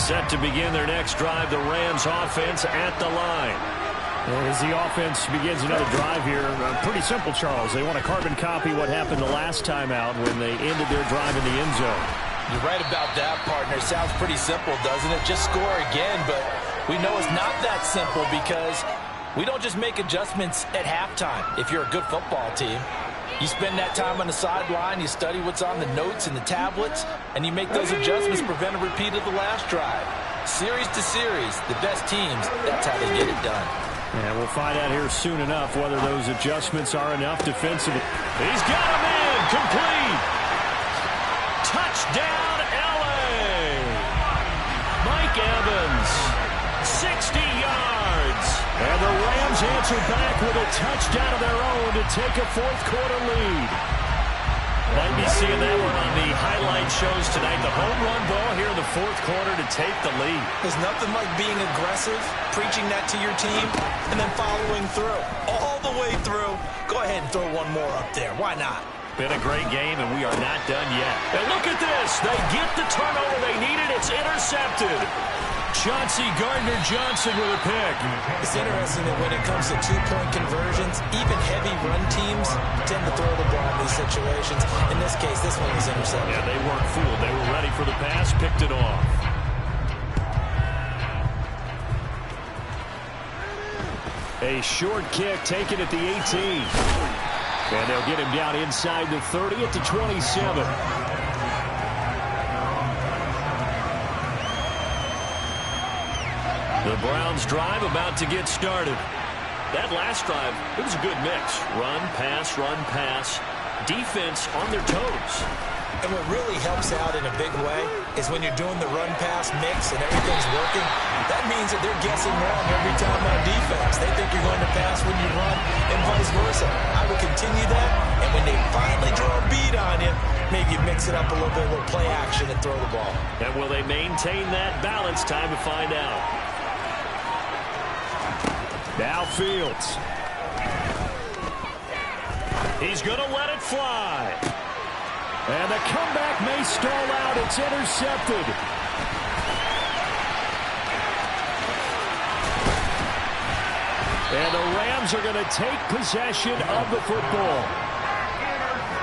Set to begin their next drive, the Rams offense at the line.
As the offense begins another drive here, pretty simple, Charles. They want to carbon copy what happened the last time out when they ended their drive in the end zone.
You're right about that, partner. Sounds pretty simple, doesn't it? Just score again, but we know it's not that simple because we don't just make adjustments at halftime. If you're a good football team, you spend that time on the sideline, you study what's on the notes and the tablets, and you make those adjustments to prevent a repeat of the last drive. Series to series, the best teams, that's how they get it done.
And we'll find out here soon enough whether those adjustments are enough defensively.
He's got him in, complete. Touchdown, L.A. Mike Evans, 60 yards. And the Rams answer back with a touchdown of their own to take a fourth-quarter lead. Might be seeing that one on the highlight shows tonight. The home run ball here in the fourth quarter to take the lead.
There's nothing like being aggressive, preaching that to your team, and then following through. All the way through. Go ahead and throw one more up there. Why not?
Been a great game, and we are not done yet. And look at this. They get the turnover they needed. It's intercepted. Chauncey Gardner-Johnson with a pick.
It's interesting that when it comes to two-point conversions, even heavy run teams tend to throw the ball in these situations. In this case, this one was intercepted.
Yeah, they weren't fooled. They were ready for the pass, picked it off.
A short kick taken at the 18. And they'll get him down inside the 30 at the 27.
The Browns drive about to get started. That last drive, it was a good mix. Run, pass, defense on their toes.
And what really helps out in a big way is when you're doing the run-pass mix and everything's working, that means that they're guessing wrong every time on defense. They think you're going to pass when you run and vice versa. I would continue that, and when they finally draw a beat on you, maybe you mix it up a little bit, a little play action and throw the ball.
And will they maintain that balance? Time to find out.
Now Fields.
He's going to let it fly.
And the comeback may stall out. It's intercepted. And the Rams are going to take possession of the football.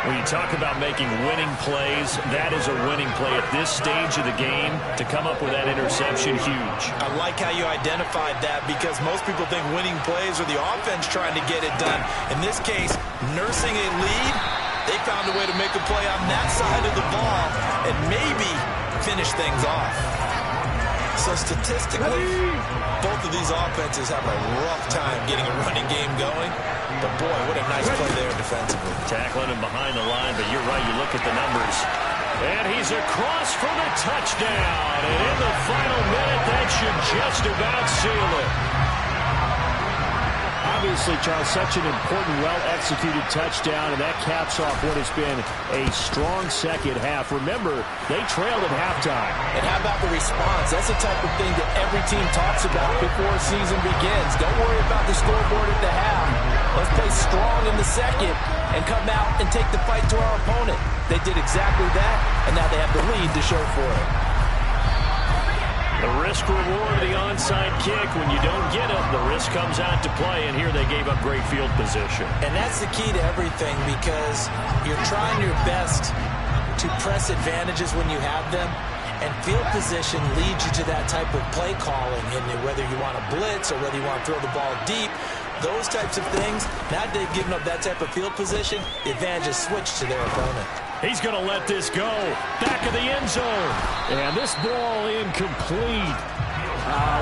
When you talk about making winning plays, that is a winning play at this stage of the game. To come up with that interception, huge.
I like how you identified that because most people think winning plays are the offense trying to get it done. In this case, nursing a lead, they found a way to make a play on that side of the ball and maybe finish things off. So statistically, both of these offenses have a rough time getting a running game going. But boy, what a nice play there defensively.
Tackling him behind the line, but you're right, you look at the numbers. And he's across for the touchdown. And in the final minute, that should just about seal it.
Obviously, Charles, such an important, well-executed touchdown, and that caps off what has been a strong second half. Remember, they trailed at halftime.
And how about the response? That's the type of thing that every team talks about before a season begins. Don't worry about the scoreboard at the half. Let's play strong in the second and come out and take the fight to our opponent. They did exactly that, and now they have the lead to show for it.
The risk-reward of the onside kick, when you don't get it, the risk comes out to play, and here they gave up great field position.
And that's the key to everything because you're trying your best to press advantages when you have them, and field position leads you to that type of play calling, and whether you want to blitz or whether you want to throw the ball deep, those types of things, now they've given up that type of field position, the advantage is switched to their opponent.
He's going to let this go. Back of the end zone.
And this ball incomplete.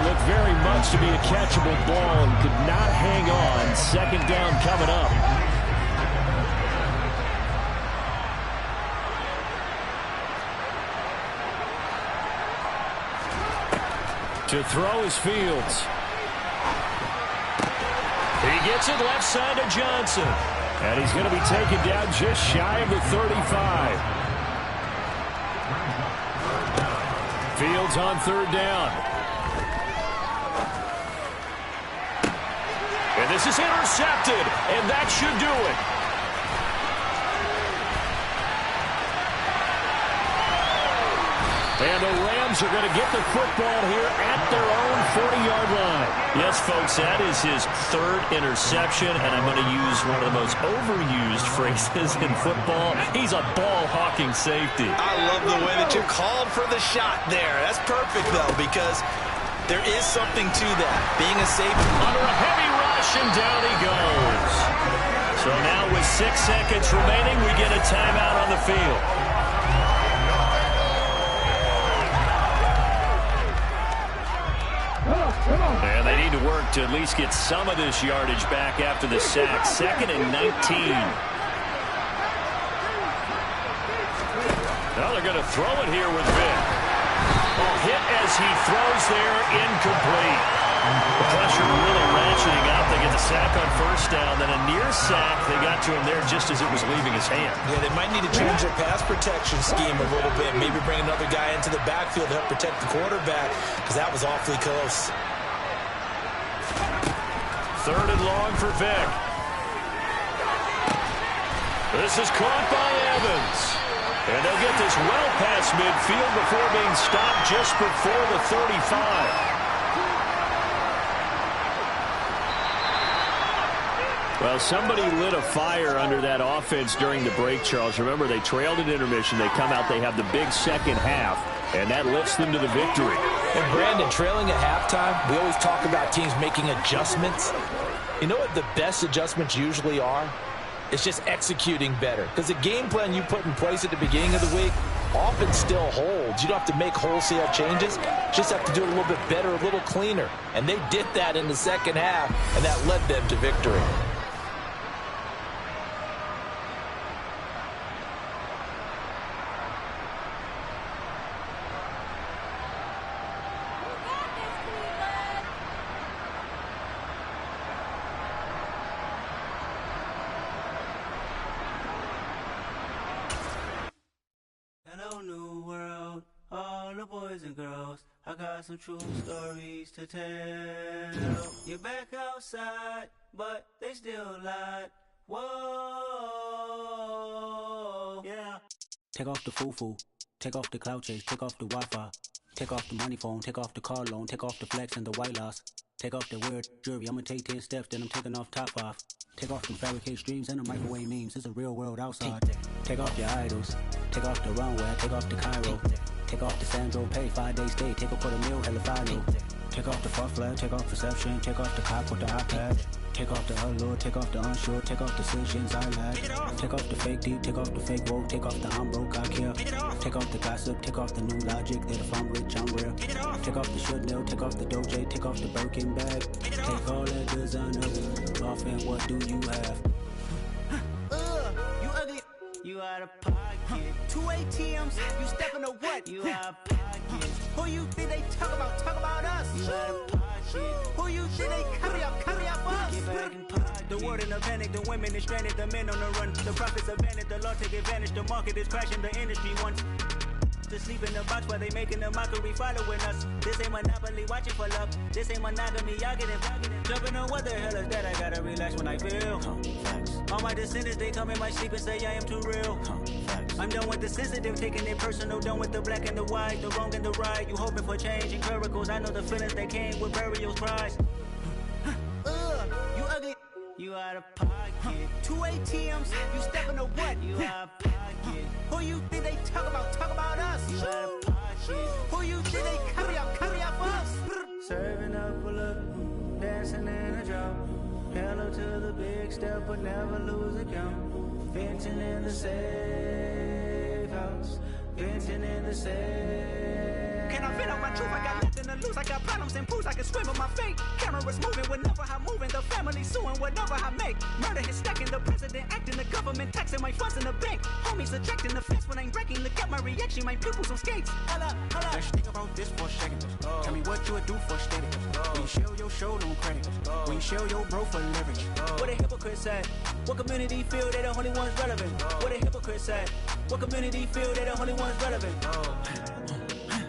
Looked very much to be a catchable ball and could not hang on. Second down coming up. To throw is Fields.
He gets it left side to Johnson.
And he's going to be taken down just shy of the 35. Fields on third down.
And this is intercepted, and that should do it.
And the Rams
Browns are going to get the football here at their own 40-yard line.
Yes, folks, that is his third interception, and I'm going to use one of the most overused phrases in football. He's a ball-hawking safety. I love the way that you called for the shot there. That's perfect, though, because there is something to that. Being a safety.
Under a heavy rush, and down he goes. So now with 6 seconds remaining, we get a timeout on the field. And they need to work to at least get some of this yardage back after the sack. 2nd and 19. Now they're going to throw it here with Vick. Hit as he throws there, incomplete. The pressure really ratcheting up. They get the sack on first down, then a near sack. They got to him there just as it was leaving his hand.
Yeah, they might need to change their pass protection scheme a little bit. Maybe bring another guy into the backfield to help protect the quarterback, because that was awfully close.
3rd and long for Vick. This is caught by Evans. And they'll get this well past midfield before being stopped just before the 35. Well, somebody lit a fire under that offense during the break, Charles. Remember, they trailed at intermission. They come out, they have the big second half, and that lifts them to the victory.
And, Brandon, trailing at halftime, we always talk about teams making adjustments. You know what the best adjustments usually are? It's just executing better. Because the game plan you put in place at the beginning of the week often still holds. You don't have to make wholesale changes. You just have to do it a little bit better, a little cleaner. And they did that in the second half, and that led them to victory.
And girls, I got some true stories to tell. You're back outside, but they still lied. Whoa, yeah.
Take off the foo-foo, take off the cloud chase, take off the Wi-Fi, take off the money phone, take off the car loan, take off the flex and the white loss, take off the weird jewelry. I'ma take 10 steps, then I'm taking off top 5. Take off the fabricated streams and the microwave memes. It's a real world outside. Take off your idols, take off the runway, take off the Cairo. Take off the Sandro pay, 5-day stay, take a $250,000, hella follow. Take off the far flag, take off perception, take off the cop with the iPad. Take off the allure, take off the unsure, take off the decisions I lack. Take off the fake deep, take off the fake woke, take off the I'm broke, I care. Take off the gossip, take off the new logic that if I'm rich, I'm real. Take off the Chanel, take off the Doja, take off the Birkin bag. Take all that designer off and what do you have?
You ugly. You out of pocket. 2 ATMs, you stepping to what? You out of pocket. Who you think they talk about us? You out of pocket. Who you think they carry up us? Get back in pocket. The world in a panic, the women is stranded, the men on the run. The profits abandoned, the law take advantage, the market is crashing, the industry wants to sleep in the box while they making a mockery following us. This ain't Monopoly, watching for love. This ain't monogamy, y'all getting jumping on what the hell is that? I gotta relax when I feel. All my descendants, they come in my sleep and say I am too real. I'm done with the sensitive, taking it personal, done with the black and the white, the wrong and the right. You hoping for change and miracles. I know the feelings that came with burials, cries. You ugly. You out of pocket. 2 ATMs, you stepping to what? You out of pocket. Who you think they talk about us? You out of pocket. Who you think they carry up us? Serving up a look, dancing in a drop. Hello to the big step, but never lose a count. Venting in the safe house. Venting in the safe. Can I fit out my truth? I got nothing to lose. I got problems and pools. I can swim with my fate. Cameras moving whenever I'm moving. The family suing whatever I make. Murder is stacking. The president acting. The government taxing my funds in the bank. Homies ejecting the fence when I'm breaking. Look at my reaction. My pupils on skates. Holla.
Let's think about this for a second. Tell me what you would do for steady. When you show your show, no credit. When you show your bro for leverage.
What a hypocrite said. What community feel they the only ones relevant? What a hypocrite said. What community feel they the only ones relevant?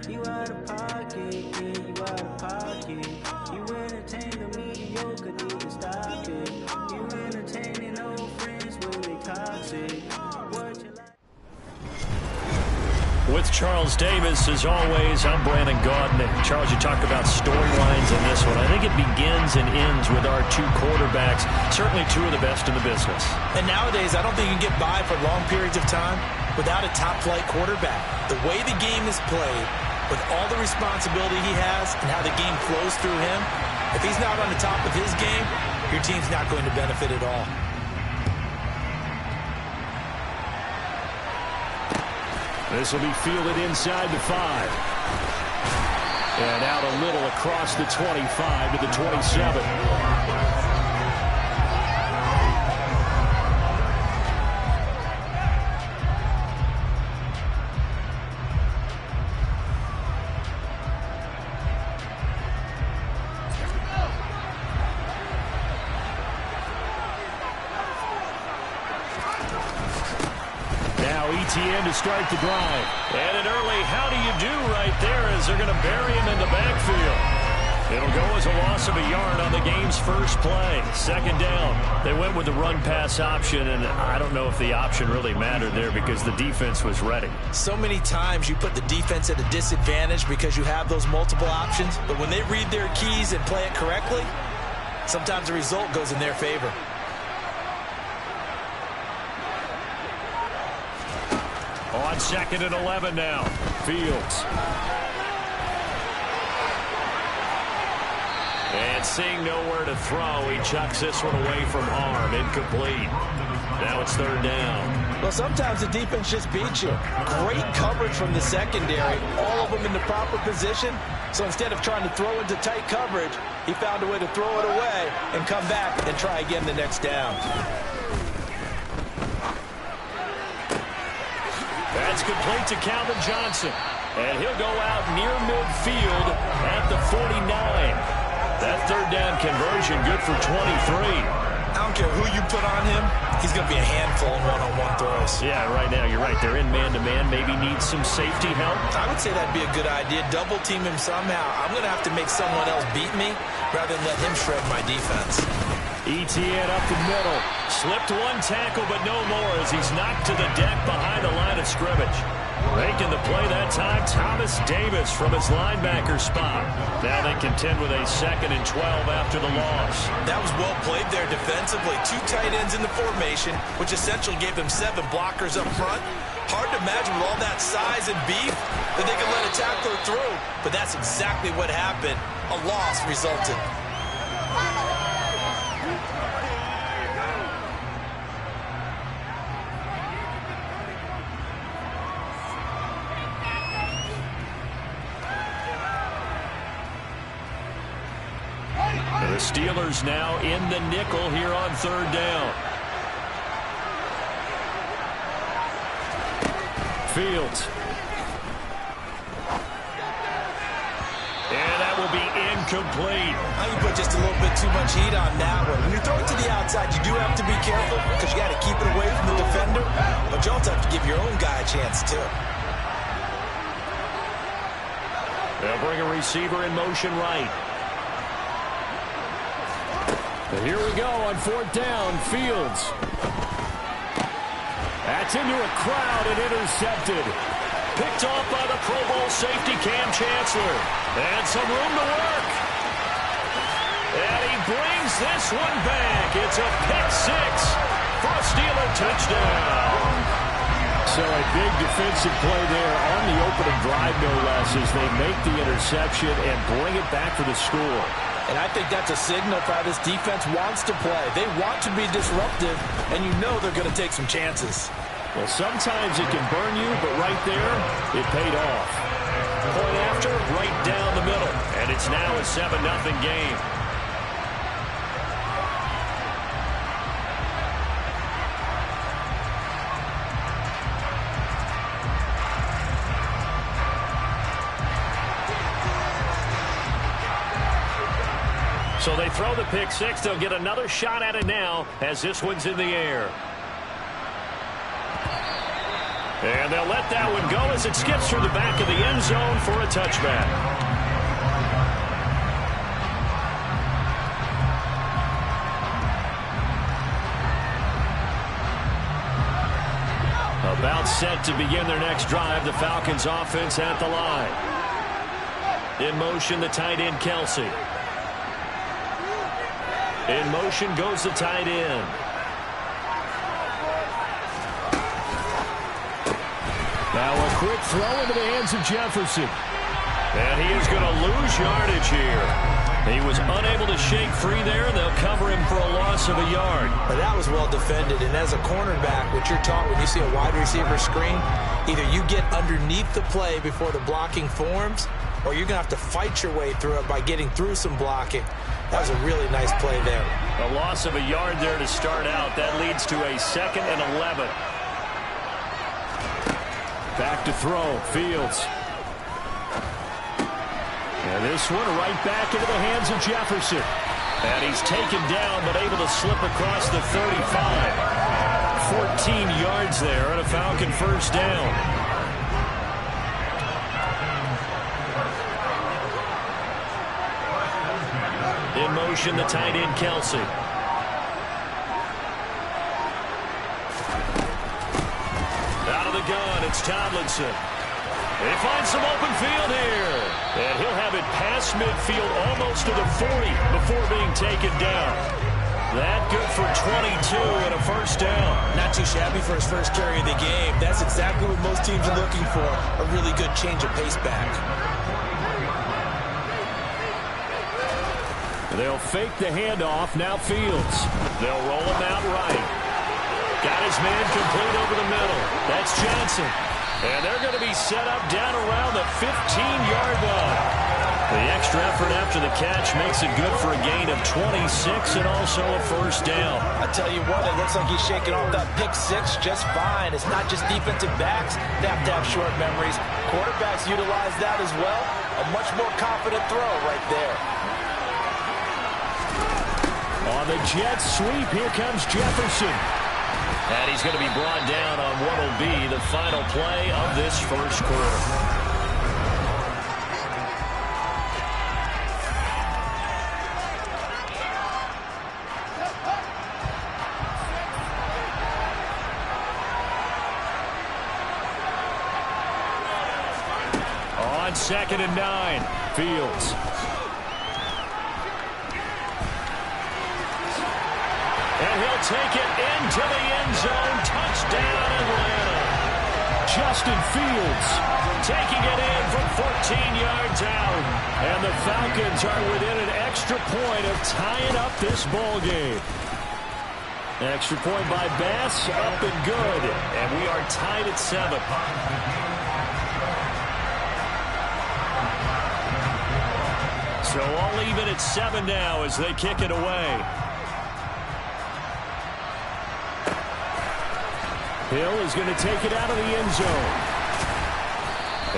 You out of pocket, yeah, you out of pocket. You entertain the mediocre, need to stop it. You entertaining old friends, well, they toxic. What you like?
With Charles Davis, as always, I'm Brandon Gaudin. Charles, you talk about storylines in this one. I think it begins and ends with our two quarterbacks, certainly two of the best in the business.
And nowadays, I don't think you can get by for long periods of time without a top-flight quarterback. The way the game is played, with all the responsibility he has and how the game flows through him, if he's not on the top of his game, your team's not going to benefit at all.
This will be fielded inside the 5. And out a little across the 25 to the 27. ETN to start the drive. And an early how do you do right there as they're going to bury him in the backfield. It'll go as a loss of a yard on the game's first play. Second down. They went with the run-pass option, and I don't know if the option really mattered there because the defense was ready.
So many times you put the defense at a disadvantage because you have those multiple options, but when they read their keys and play it correctly, sometimes the result goes in their favor.
On 2nd and 11 now. Fields. And seeing nowhere to throw, he chucks this one away from arm. Incomplete. Now it's 3rd down.
Well, sometimes the defense just beats you. Great coverage from the secondary. All of them in the proper position. So instead of trying to throw into tight coverage, he found a way to throw it away and come back and try again the next down.
That's complete to Calvin Johnson. And he'll go out near midfield at the 49. That 3rd down conversion good for 23.
I don't care who you put on him. He's going to be a handful in one-on-one throws.
Yeah, right now, you're right. They're in man-to-man. Maybe needs some safety help.
I would say that'd be a good idea. Double team him somehow. I'm going to have to make someone else beat me rather than let him shred my defense.
ETN up the middle. Slipped one tackle, but no more as he's knocked to the deck behind the line of scrimmage. Making the play that time, Thomas Davis from his linebacker spot. Now they contend with a 2nd and 12 after the loss.
That was well played there defensively. 2 tight ends in the formation, which essentially gave them 7 blockers up front. Hard to imagine with all that size and beef that they could let a tackler through. But that's exactly what happened. A loss resulted.
The Steelers now in the nickel here on 3rd down. Fields. And that will be incomplete.
You put just a little bit too much heat on that one. When you throw it to the outside, you do have to be careful because you got to keep it away from the defender. But you also have to give your own guy a chance, too.
They'll bring a receiver in motion right. And here we go on 4th down. Fields. That's into a crowd and intercepted. Picked off by the Pro Bowl safety Cam Chancellor. And some room to work. And he brings this one back. It's a pick 6 for a Steeler touchdown. So a big defensive play there on the opening drive, no less, as they make the interception and bring it back for the score.
And I think that's a signal for how this defense wants to play. They want to be disruptive, and you know they're going to take some chances.
Well, sometimes it can burn you, but right there, it paid off. Point after, right down the middle. And it's now a 7-0 game. So they throw the pick 6. They'll get another shot at it now as this one's in the air. And they'll let that one go as it skips through the back of the end zone for a touchback. A About set to begin their next drive. The Falcons offense at the line. In motion, the tight end, Kelsey. In motion goes the tight end. Now a quick throw into the hands of Jefferson. And he is going to lose yardage here. He was unable to shake free there, and they'll cover him for a loss of a yard.
But that was well defended, and as a cornerback, what you're taught when you see a wide receiver screen, either you get underneath the play before the blocking forms, or you're going to have to fight your way through it by getting through some blocking. That was a really nice play there.
A loss of a yard there to start out. That leads to a 2nd and 11. Back to throw, Fields. And this one right back into the hands of Jefferson. And he's taken down, but able to slip across the 35. 14 yards there and a Falcon first down. In motion, the tight end, Kelsey. Out of the gun, it's Tomlinson. He finds some open field here. And he'll have it past midfield almost to the 40 before being taken down. That good for 22 and a first down.
Not too shabby for his first carry of the game. That's exactly what most teams are looking for. A really good change of pace back.
They'll fake the handoff. Now Fields. They'll roll him out right. Got his man complete over the middle. That's Johnson. And they're going to be set up down around the 15-yard line. The extra effort after the catch makes it good for a gain of 26 and also a first down.
I tell you what, it looks like he's shaking off that pick six just fine. It's not just defensive backs that have to have short memories. Quarterbacks utilize that as well. A much more confident throw right there.
On the jet sweep, here comes Jefferson. And he's going to be brought down on what will be the final play of this first quarter. On 2nd and 9, Fields. And he'll take it into the end zone. Touchdown, Atlanta. Justin Fields taking it in from 14 yards out. And the Falcons are within an extra point of tying up this ball game. Extra point by Bass, up and good. And we are tied at 7. So all even at 7 now as they kick it away. Hill is going to take it out of the end zone.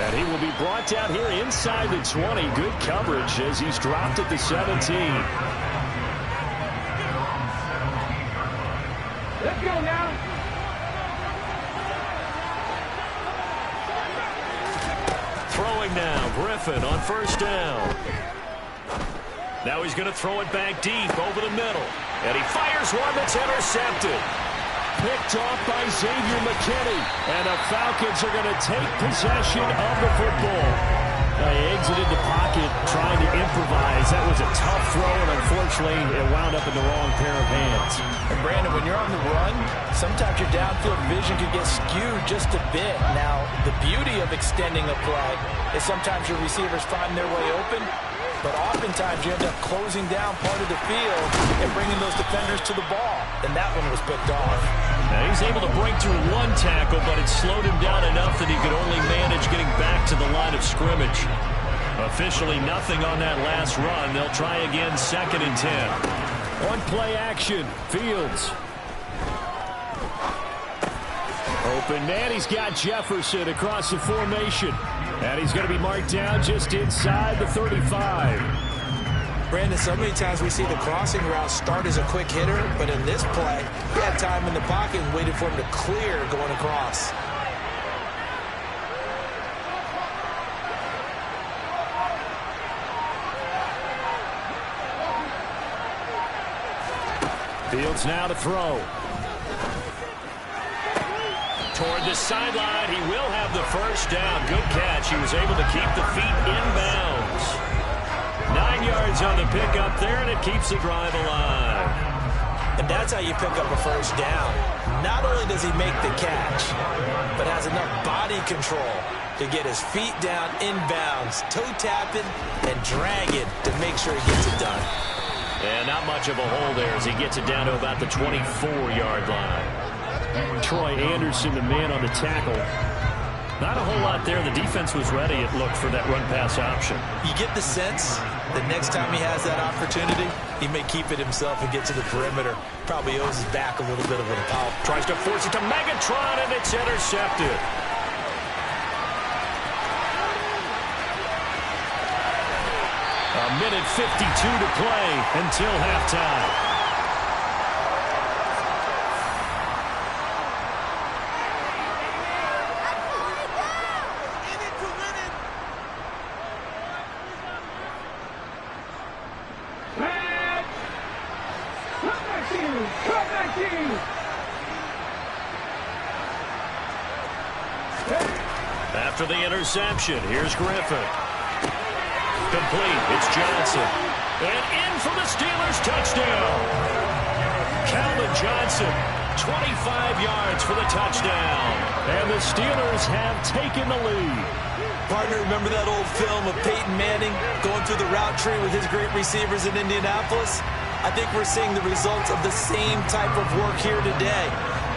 And he will be brought down here inside the 20. Good coverage as he's dropped at the 17.
Let's go now.
Throwing now, Griffin on first down. Now he's going to throw it back deep over the middle. And he fires one that's intercepted. Picked off by Xavier McKinney. And the Falcons are going to take possession of the football. They exited the pocket trying to improvise. That was a tough throw, and unfortunately, it wound up in the wrong pair of hands.
And Brandon, when you're on the run, sometimes your downfield vision can get skewed just a bit. Now, the beauty of extending a play is sometimes your receivers find their way open, but oftentimes you end up closing down part of the field and bringing those defenders to the ball. And that one was picked off.
Now he's able to break through one tackle, but it slowed him down enough that he could only manage getting back to the line of scrimmage. Officially nothing on that last run. They'll try again 2nd and 10. On play action, Fields. Open man, he's got Jefferson across the formation. And he's going to be marked down just inside the 35.
Brandon, so many times we see the crossing route start as a quick hitter, but in this play, he had time in the pocket and waited for him to clear going across.
Fields now to throw. toward the sideline. He will have the first down. Good catch. He was able to keep the feet in bounds. 9 yards on the pickup there, and it keeps the drive alive.
And that's how you pick up a first down. Not only does he make the catch, but has enough body control to get his feet down in bounds, toe tapping and dragging to make sure he gets it done.
And not much of a hole there as he gets it down to about the 24-yard line. Troy Anderson, the man on the tackle. Not a whole lot there. The defense was ready, it looked, for that run-pass option.
You get the sense that next time he has that opportunity, he may keep it himself and get to the perimeter. Probably owes his back a little bit of an apology.
Tries to force it to Megatron, and it's intercepted. A minute 52 to play until halftime. After the interception, here's Griffin. Complete. It's Johnson. And in for the Steelers touchdown. Calvin Johnson, 25 yards for the touchdown. And the Steelers have taken the lead.
Partner, remember that old film of Peyton Manning going through the route tree with his great receivers in Indianapolis? I think we're seeing the results of the same type of work here today.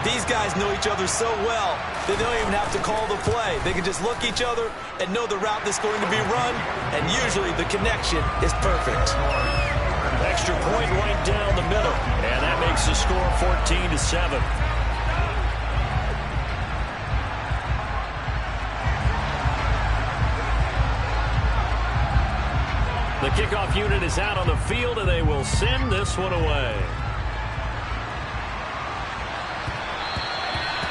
These guys know each other so well, they don't even have to call the play. They can just look each other and know the route that's going to be run, and usually the connection is perfect.
Extra point right down the middle, and that makes the score 14-7. The kickoff unit is out on the field, and they will send this one away.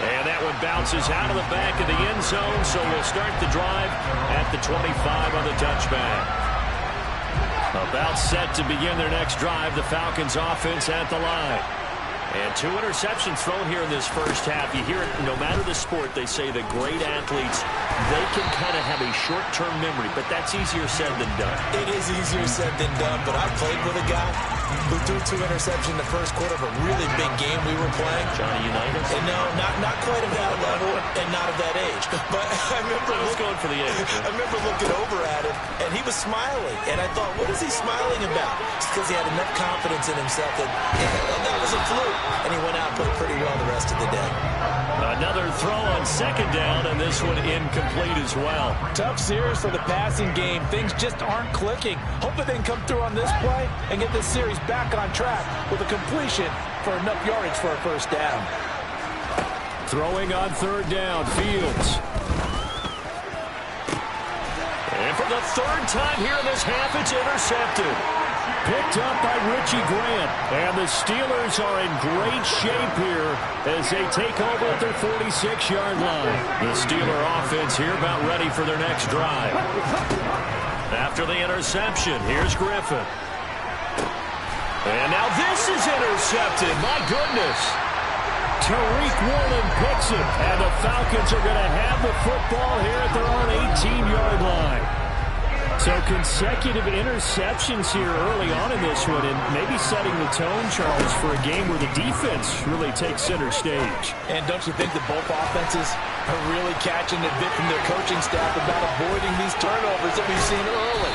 And that one bounces out of the back of the end zone, so we'll start the drive at the 25 on the touchback. About set to begin their next drive, the Falcons offense at the line. And 2 interceptions thrown here in this first half. You hear it, no matter the sport, they say that great athletes, they can kind of have a short-term memory, but that's easier said than done.
It is easier said than done, but I played with a guy who threw 2 interceptions in the first quarter of a really big game we were playing.
Johnny Unitas?
And no, not quite at that level and not at that age. But I remember
going for the age.
I remember looking over at him, and he was smiling. And I thought, what is he smiling about? It's because he had enough confidence in himself that that was a fluke. And he went out and played pretty well the rest of the day.
Another throw on second down, and this one incomplete as well.
Tough series for the passing game. Things just aren't clicking. Hopefully they can come through on this play and get this series back on track with a completion for enough yardage for a first down.
Throwing on third down, Fields. And for the third time here in this half, it's intercepted. Picked up by Richie Grant. And the Steelers are in great shape here as they take over at their 46-yard line. The Steeler offense here about ready for their next drive. After the interception, here's Griffin. And now this is intercepted. My goodness. Tariq Woolen picks it. And the Falcons are going to have the football here at their own 18-yard line. So consecutive interceptions here early on in this one, and maybe setting the tone, Charles, for a game where the defense really takes center stage.
And don't you think that both offenses are really catching a bit from their coaching staff about avoiding these turnovers that we've seen early?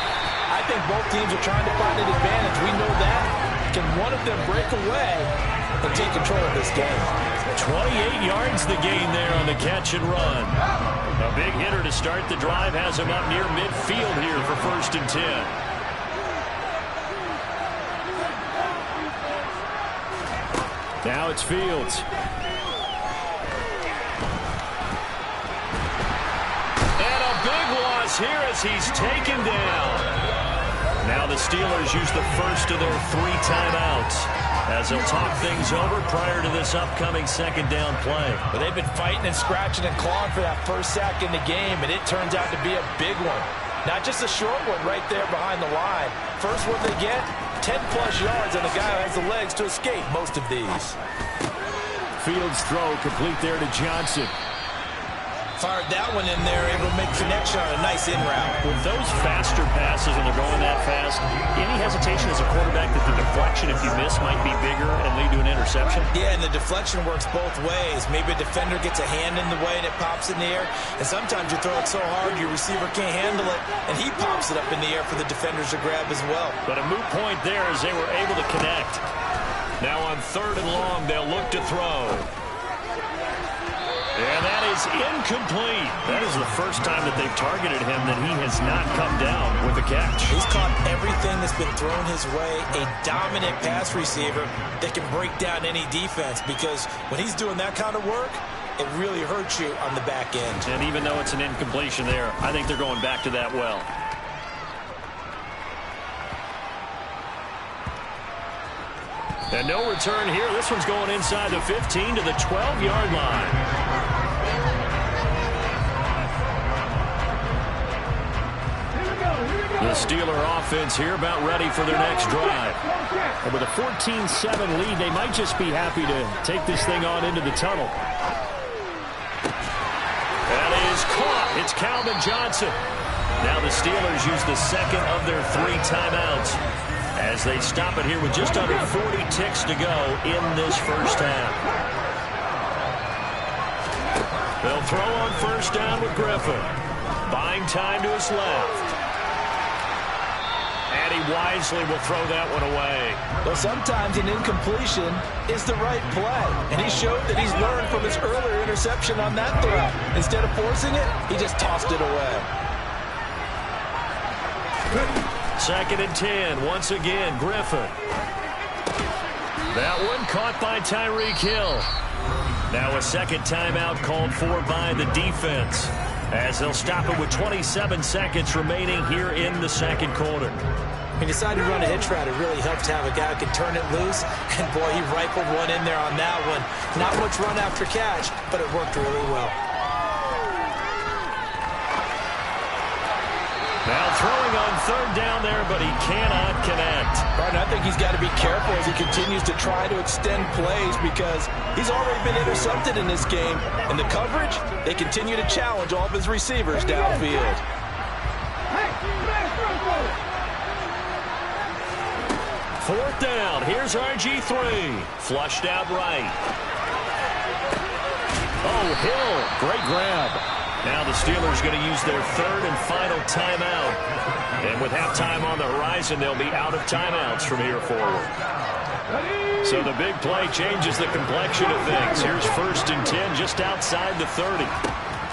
I think both teams are trying to find an advantage. We know that. Can one of them break away and take control of this game?
28 yards the gain there on the catch and run. A big hitter to start the drive has him up near midfield here for 1st and 10. Now it's Fields. And a big loss here as he's taken down. Now the Steelers use the first of their 3 timeouts as they'll talk things over prior to this upcoming second down play.
But they've been fighting and scratching and clawing for that first sack in the game, and it turns out to be a big one. Not just a short one right there behind the line. First one they get, 10-plus yards, and the guy who has the legs to escape most of these.
Fields' throw complete there to Johnson.
Fired that one in there, able to make connection on a nice in route.
With those faster passes and they're going that fast, any hesitation as a quarterback that the deflection, if you miss, might be bigger and lead to an interception?
Yeah, and the deflection works both ways. Maybe a defender gets a hand in the way and it pops in the air, and sometimes you throw it so hard your receiver can't handle it, and he pops it up in the air for the defenders to grab as well.
But a moot point there as they were able to connect. Now on 3rd and long, they'll look to throw. And that is incomplete. That is the first time that they've targeted him that he has not come down with a catch.
He's caught everything that's been thrown his way. A dominant pass receiver that can break down any defense, because when he's doing that kind of work, it really hurts you on the back end.
And even though it's an incompletion there, I think they're going back to that well. And no return here. This one's going inside the 15 to the 12-yard line. The Steeler offense here about ready for their next drive. And with a 14-7 lead, they might just be happy to take this thing on into the tunnel. That is caught. It's Calvin Johnson. Now the Steelers use the second of their 3 timeouts as they stop it here with just under 40 ticks to go in this first half. They'll throw on first down with Griffin. Buying time to his left. And he wisely will throw that one away.
Well, sometimes an incompletion is the right play. And he showed that he's learned from his earlier interception on that throw. Instead of forcing it, he just tossed it away.
2nd and 10. Once again, Griffin. That one caught by Tyreek Hill. Now a second timeout called for by the defense, as they'll stop it with 27 seconds remaining here in the second quarter.
He decided to run a hitch route. It really helped to have a guy who could turn it loose. And, boy, he rifled one in there on that one. Not much run after catch, but it worked really well.
Now throwing on 3rd down there, but he cannot connect.
Right, I think he's got to be careful as he continues to try to extend plays, because he's already been intercepted in this game. And the coverage, they continue to challenge all of his receivers downfield.
4th down. Here's RG3. Flushed out right. Oh, Hill. Great grab. Now the Steelers going to use their 3rd and final timeout. And with halftime on the horizon, they'll be out of timeouts from here forward. So the big play changes the complexion of things. Here's 1st and 10 just outside the 30.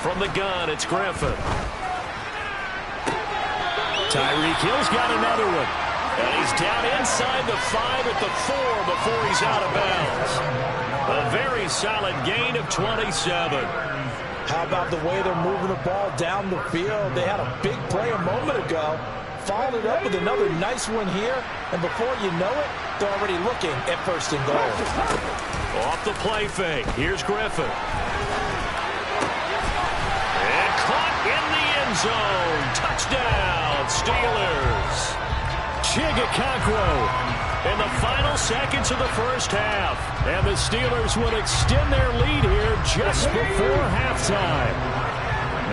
From the gun, it's Griffin. Tyreek Hill's got another one. And he's down inside the 5 at the 4 before he's out of bounds. A very solid gain of 27.
How about the way they're moving the ball down the field? They had a big play a moment ago. Followed it up with another nice one here. And before you know it, they're already looking at 1st and goal.
Off the play fake. Here's Griffin. And caught in the end zone. Touchdown, Steelers. Chigakakwo in the final seconds of the first half. And the Steelers will extend their lead here just before halftime.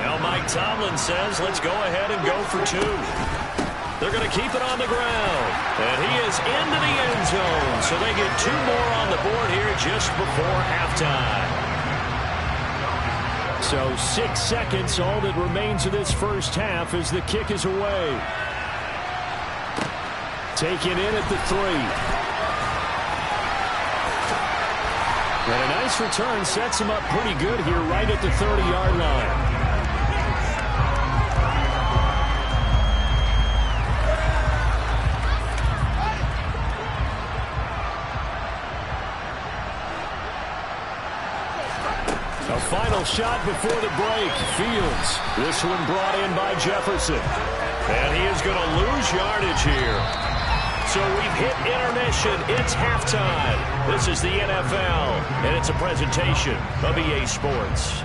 Now Mike Tomlin says, let's go ahead and go for 2. They're going to keep it on the ground. And he is into the end zone. So they get 2 more on the board here just before halftime. So 6 seconds, all that remains of this first half as the kick is away. Taken in at the 3. And a nice return sets him up pretty good here right at the 30-yard line. A final shot before the break. Fields. This one brought in by Jefferson. And he is going to lose yardage here. So we've hit intermission. It's halftime. This is the NFL, and it's a presentation of EA Sports.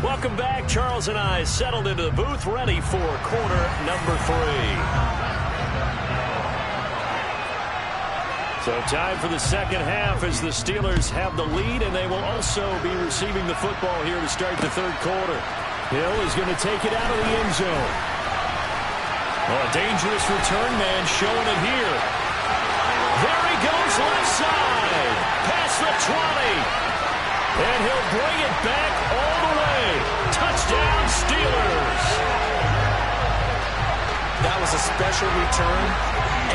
Welcome back. Charles and I settled into the booth, ready for quarter number 3. So time for the second half as the Steelers have the lead, and they will also be receiving the football here to start the third quarter. Hill is going to take it out of the end zone. Oh, a dangerous return man showing it here. There he goes left side. Past the 20. And he'll bring it back all the way. Touchdown, Steelers.
That was a special return,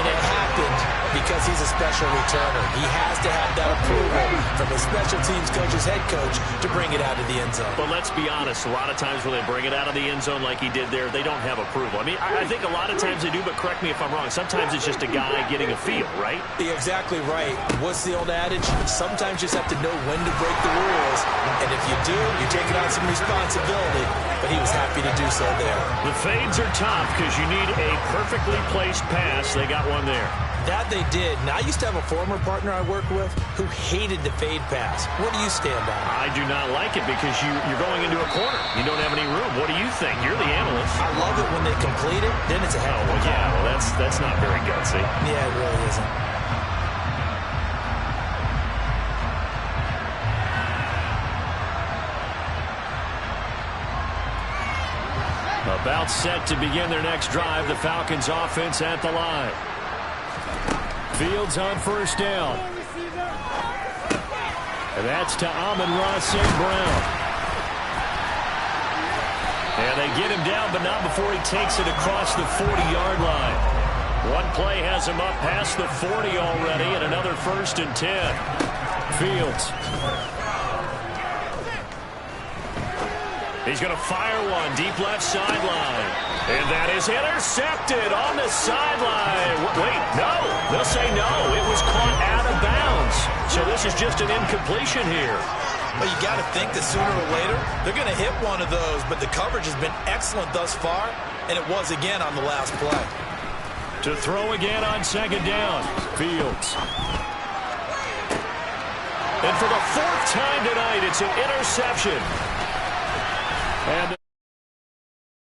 and it happened because he's a special returner. He has to have that approval from his special teams coach's head coach to bring it out of the end zone.
But let's be honest, a lot of times when they bring it out of the end zone like he did there, they don't have approval. I mean, I think a lot of times they do, but correct me if I'm wrong. Sometimes it's just a guy getting a feel, right?
You're exactly right. What's the old adage? Sometimes you just have to know when to break the rules, and if you do, you're taking on some responsibility, but he was happy to do so there.
The fades are tough because you need a perfectly placed pass. They got one there.
That they did. Now, I used to have a former partner I worked with who hated the fade pass. What do you stand on?
I do not like it because you're going into a corner. You don't have any room. What do you think? You're the analyst.
I love it when they complete it. Then it's a hell of a call.
Yeah, well, that's not very gutsy.
Yeah, it really isn't.
About set to begin their next drive. The Falcons offense at the line. Fields on first down. And that's to Amon-Ra St. Brown. And they get him down, but not before he takes it across the 40-yard line. One play has him up past the 40 already, and another 1st and 10. Fields. He's going to fire one deep left sideline. And that is intercepted on the sideline. Wait, no. They'll say no. It was caught out of bounds. So this is just an incompletion here.
Well, you got to think that sooner or later they're going to hit one of those, but the coverage has been excellent thus far, and it was again on the last play.
To throw again on second down. Fields. And for the 4th time tonight, it's an interception. And